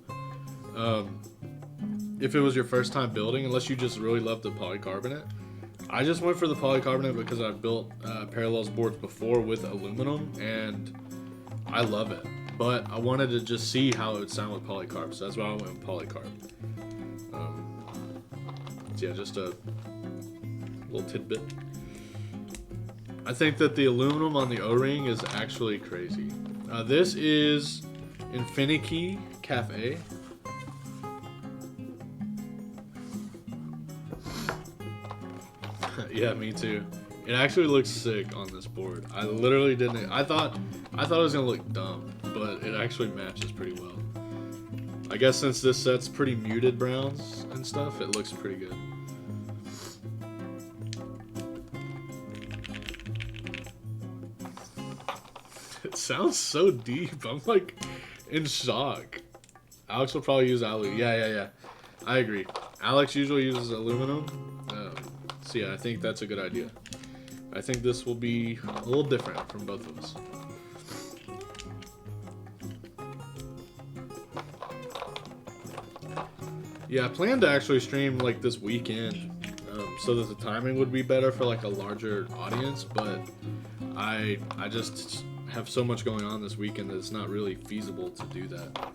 If it was your first time building, unless you just really love the polycarbonate. I just went for the polycarbonate because I've built Parallels boards before with aluminum, and I love it, but I wanted to just see how it would sound with polycarb, so that's why I went with polycarb. So yeah, just a little tidbit. I think that the aluminum on the O-ring is actually crazy. This is Infinity Cafe. Yeah, me too. It actually looks sick on this board. I literally didn't. I thought it was gonna look dumb, but it actually matches pretty well. I guess since this set's pretty muted browns and stuff, it looks pretty good. It sounds so deep. I'm like in shock. Alex will probably use alu. Yeah. I agree. Alex usually uses aluminum. So yeah, I think that's a good idea. I think this will be a little different from both of us. Yeah, I plan to actually stream like this weekend, so that the timing would be better for like a larger audience. But I just have so much going on this weekend that it's not really feasible to do that.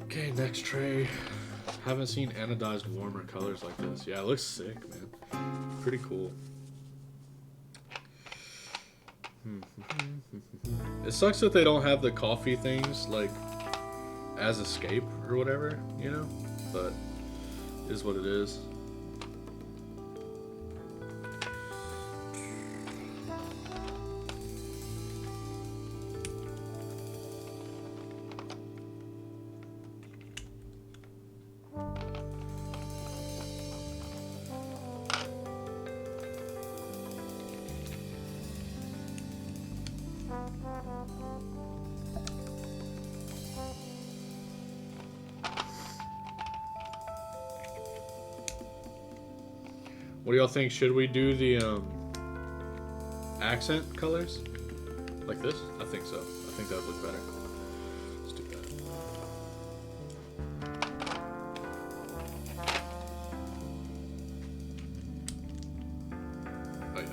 Okay, next tray. Haven't seen anodized warmer colors like this. Yeah, it looks sick, man. Pretty cool. It sucks that they don't have the coffee things like as escape or whatever, you know? But it is what it is. What do y'all think? Should we do the accent colors like this? I think so. I think that would look better. Let's do that. Oh yeah.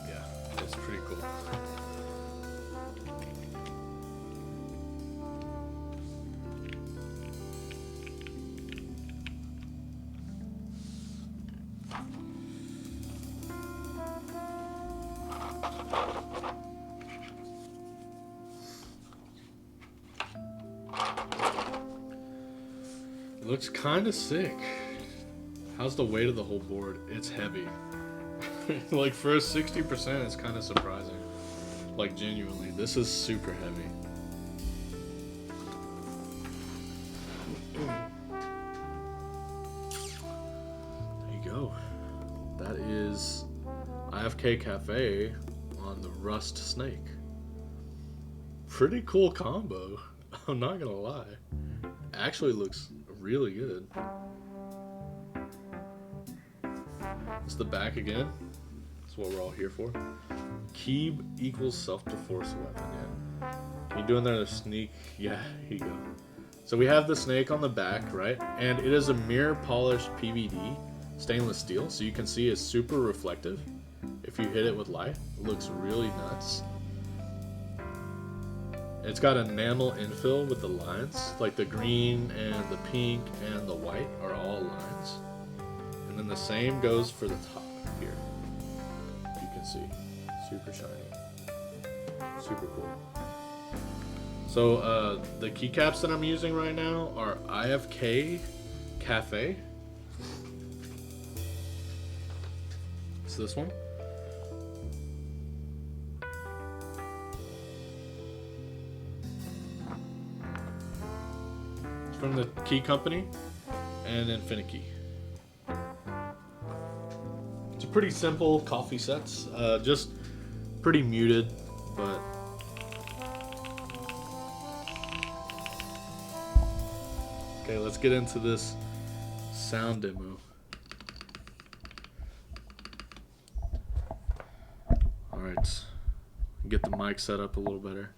Yeah, it's pretty cool. It looks kind of sick. How's the weight of the whole board? It's heavy. Like for a 60%, it's kind of surprising. Like genuinely, this is super heavy. There you go. That is IFK Cafe on the Rust Snake. Pretty cool combo. I'm not gonna lie. Actually looks really good. It's the back again. That's what we're all here for. Keeb equals self-defense weapon, yeah. You doing there to sneak? Yeah, here you go. So we have the snake on the back, right? And it is a mirror polished PVD stainless steel, so you can see it's super reflective. If you hit it with light, it looks really nuts. It's got enamel infill with the lines, like the green and the pink and the white are all lines. And then the same goes for the top here. You can see, super shiny, super cool. So the keycaps that I'm using right now are IFK Cafe. It's this one. From the Key Company and Infinikey. It's a pretty simple coffee sets, just pretty muted, but okay, let's get into this sound demo. All right, get the mic set up a little better.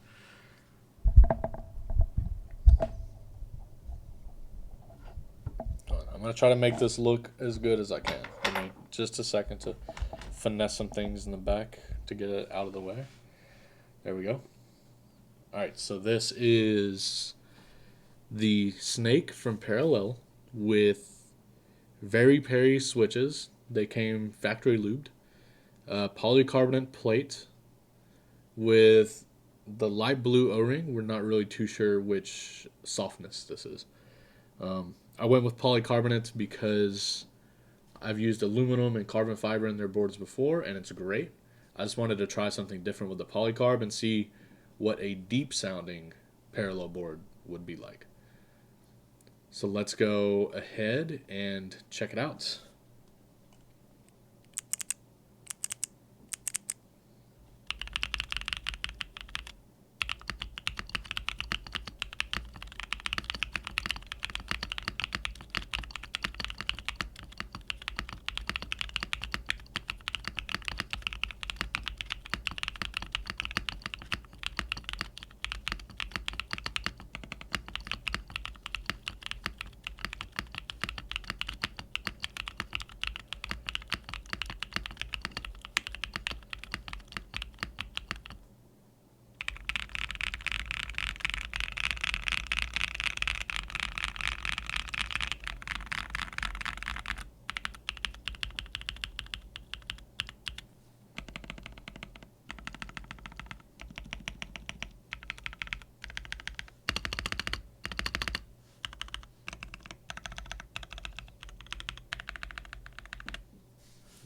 I'm going to try to make this look as good as I can. Give me just a second to finesse some things in the back to get it out of the way. There we go. Alright, so this is the Snake from Parallel with Very Perry switches. They came factory lubed. Polycarbonate plate with the light blue O-ring. We're not really too sure which softness this is. I went with polycarbonate because I've used aluminum and carbon fiber in their boards before, and it's great. I just wanted to try something different with the polycarb and see what a deep sounding parallel board would be like. So let's go ahead and check it out.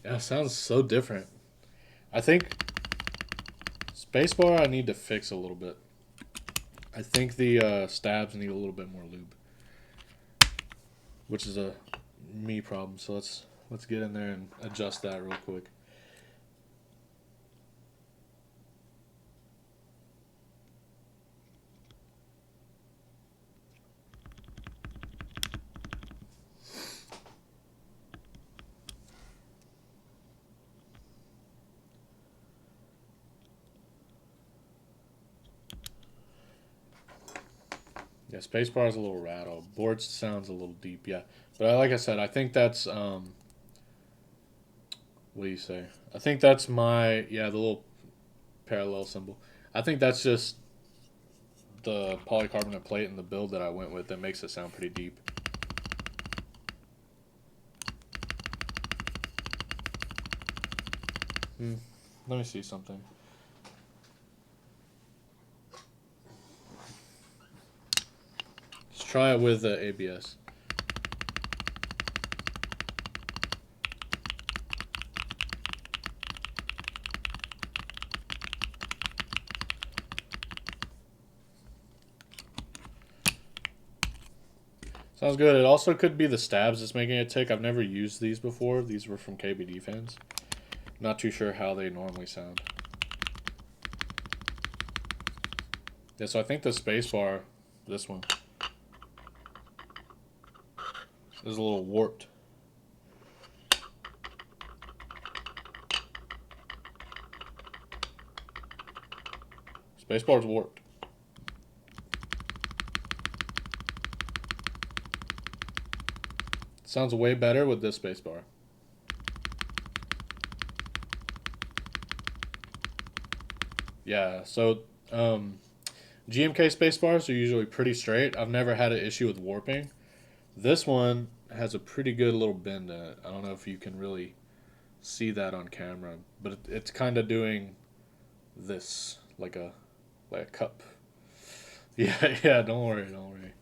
Yeah, sounds so different. I think spacebar I need to fix a little bit. I think the stabs need a little bit more lube, which is a me problem. So let's get in there and adjust that real quick. Yeah, spacebar is a little rattle. Board sounds a little deep. Yeah, but like I said, I think that's what do you say? I think that's my the little parallel symbol. I think that's just the polycarbonate plate and the build that I went with that makes it sound pretty deep. Let me see something. Let's try it with ABS. Sounds good. It also could be the stabs that's making it tick. I've never used these before. These were from KBD fans. Not too sure how they normally sound. Yeah, so I think the spacebar, this one, is a little warped. Spacebar's warped. Sounds way better with this spacebar. Yeah, so GMK spacebars are usually pretty straight. I've never had an issue with warping. This one has a pretty good little bend in it. I don't know if you can really see that on camera, but it's kind of doing this like a cup. Yeah, yeah. Don't worry, don't worry.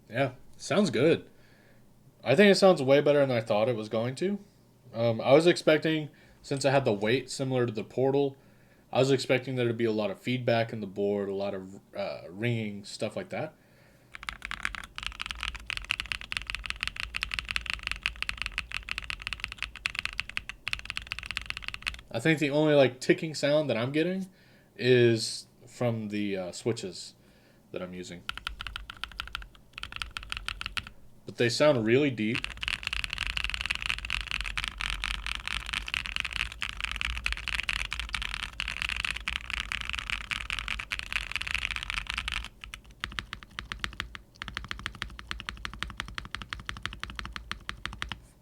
Yeah, sounds good. I think it sounds way better than I thought it was going to. I was expecting, since I had the weight similar to the Portal, I was expecting there to be a lot of feedback in the board, a lot of ringing, stuff like that. I think the only like ticking sound that I'm getting is from the switches that I'm using. But they sound really deep.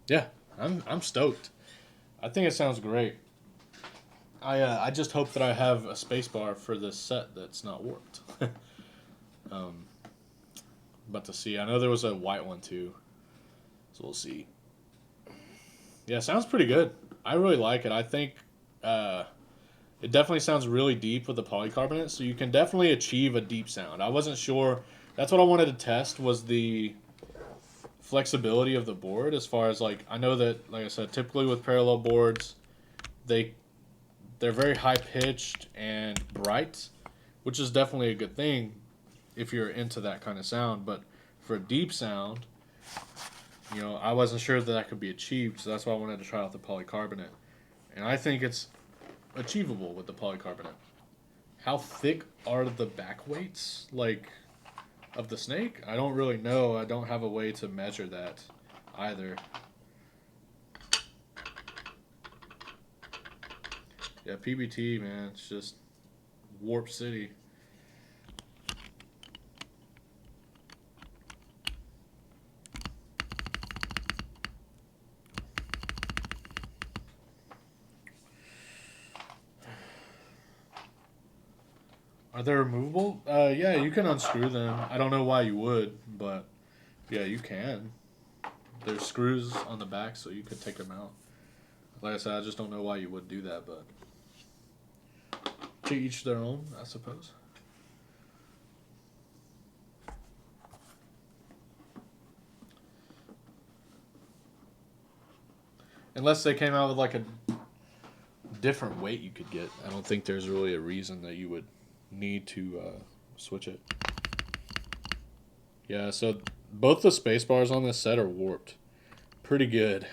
Yeah, I'm stoked. I think it sounds great. I just hope that I have a spacebar for this set that's not warped. um, but to see, I know there was a white one too, so we'll see. Yeah, sounds pretty good. I really like it. I think it definitely sounds really deep with the polycarbonate, so you can definitely achieve a deep sound. I wasn't sure. That's what I wanted to test was the flexibility of the board as far as like I know that like I said typically with parallel boards they they're very high pitched and bright, which is definitely a good thing if you're into that kind of sound, but for a deep sound, I wasn't sure that could be achieved, so that's why I wanted to try out the polycarbonate. And I think it's achievable with the polycarbonate. How thick are the back weights like of the snake? I don't really know. I don't have a way to measure that either. Yeah, PBT, man, it's just Warp City. Are they removable? Yeah, you can unscrew them. I don't know why you would, but yeah, you can. There's screws on the back, so you could take them out. Like I said, I just don't know why you would do that, but to each their own, I suppose. Unless they came out with like a different weight you could get. I don't think there's really a reason that you would need to switch it. Yeah, so both the space bars on this set are warped. Pretty good.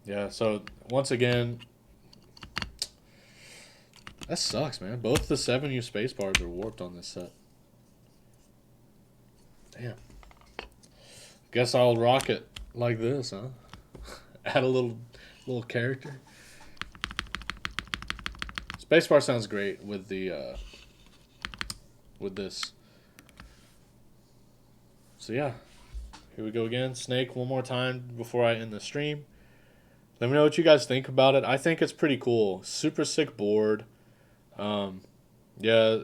Yeah, so once again, that sucks, man. Both the 7U space bars are warped on this set. Damn. Guess I'll rock it like this, huh? Add a little character. Spacebar sounds great with the with this. So yeah, here we go again. Snake one more time before I end the stream. Let me know what you guys think about it. I think it's pretty cool. Super sick board. Yeah,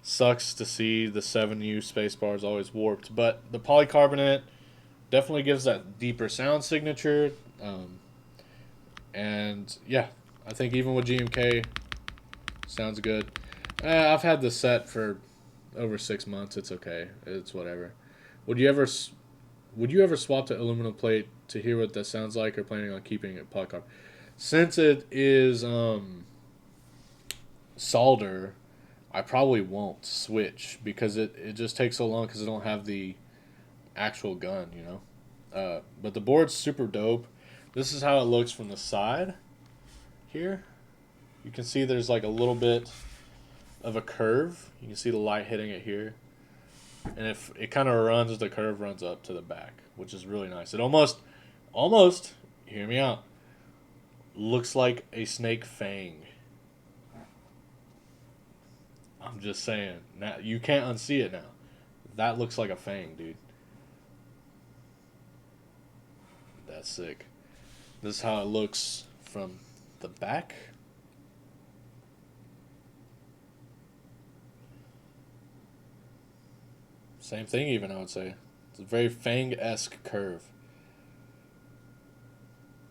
sucks to see the 7U spacebar is always warped, but the polycarbonate definitely gives that deeper sound signature. And yeah, I think even with GMK, sounds good. I've had this set for over 6 months. It's okay. It's whatever. Would you ever swap to aluminum plate to hear what that sounds like, or planning on keeping it polycarb? Since it is solder, I probably won't switch because it just takes so long because I don't have the actual gun. But the board's super dope. This is how it looks from the side here. You can see there's like a little bit of a curve. You can see the light hitting it here. And if it kind of runs, the curve runs up to the back, which is really nice. It almost, hear me out, looks like a snake fang. I'm just saying. Now you can't unsee it now. That looks like a fang, dude. That's sick. This is how it looks from the back. Same thing even, I would say. It's a very fang-esque curve.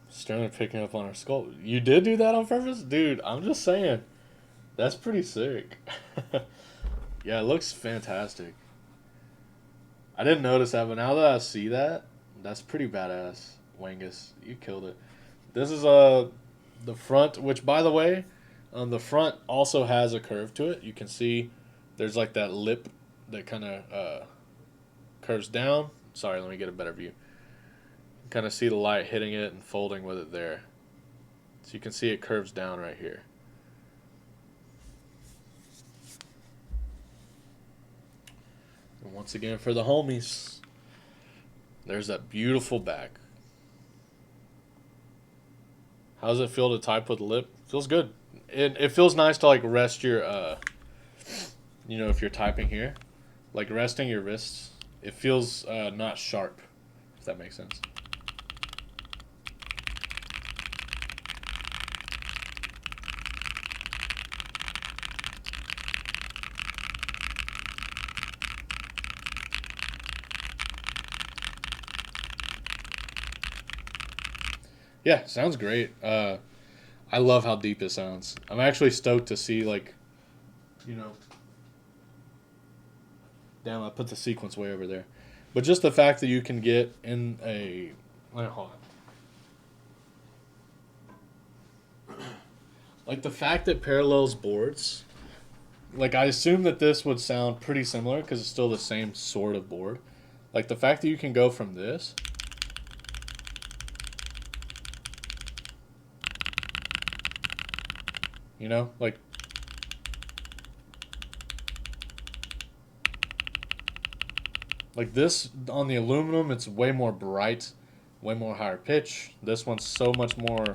Sterling picking up on our skull. You did do that on purpose? Dude, I'm just saying. That's pretty sick. Yeah, it looks fantastic. I didn't notice that, but now that I see that, that's pretty badass. Wangus, you killed it. This is the front, which by the way, the front also has a curve to it. You can see there's like that lip that kind of curves down. Sorry, let me get a better view. Kind of see the light hitting it and folding with it there. So you can see it curves down right here. And once again for the homies, there's that beautiful back. How does it feel to type with the lip? Feels good. It feels nice to like rest your if you're typing here, like resting your wrists it feels not sharp, if that makes sense. Yeah, sounds great. I love how deep it sounds. I'm actually stoked to see, like, you know, damn, I put the sequence way over there. But just the fact that you can get in a, wait, hold on. Like the fact that parallels boards, like I assume that this would sound pretty similar because it's still the same sort of board. Like the fact that you can go from this, like this on the aluminum, it's way more bright, way more higher pitch. This one's so much more.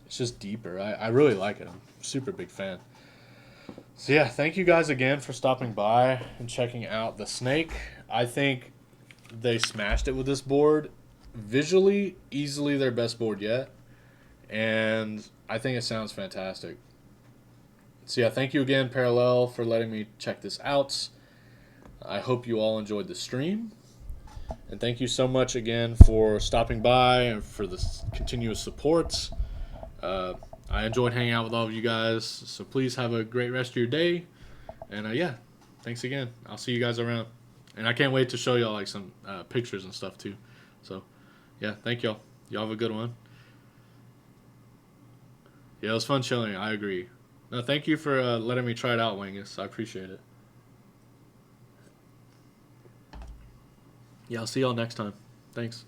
It's just deeper. I really like it. I'm a super big fan. So yeah, thank you guys again for stopping by and checking out the Snake. I think they smashed it with this board. Visually, easily their best board yet. And I think it sounds fantastic. So yeah, thank you again, Parallel, for letting me check this out. I hope you all enjoyed the stream. And thank you so much again for stopping by and for the continuous support. I enjoyed hanging out with all of you guys. So please have a great rest of your day. And yeah, thanks again. I'll see you guys around. And I can't wait to show y'all like some pictures and stuff too. So yeah, thank y'all. Y'all have a good one. Yeah, it was fun chilling. I agree. No, thank you for letting me try it out, Wangus. I appreciate it. Yeah, I'll see y'all next time. Thanks.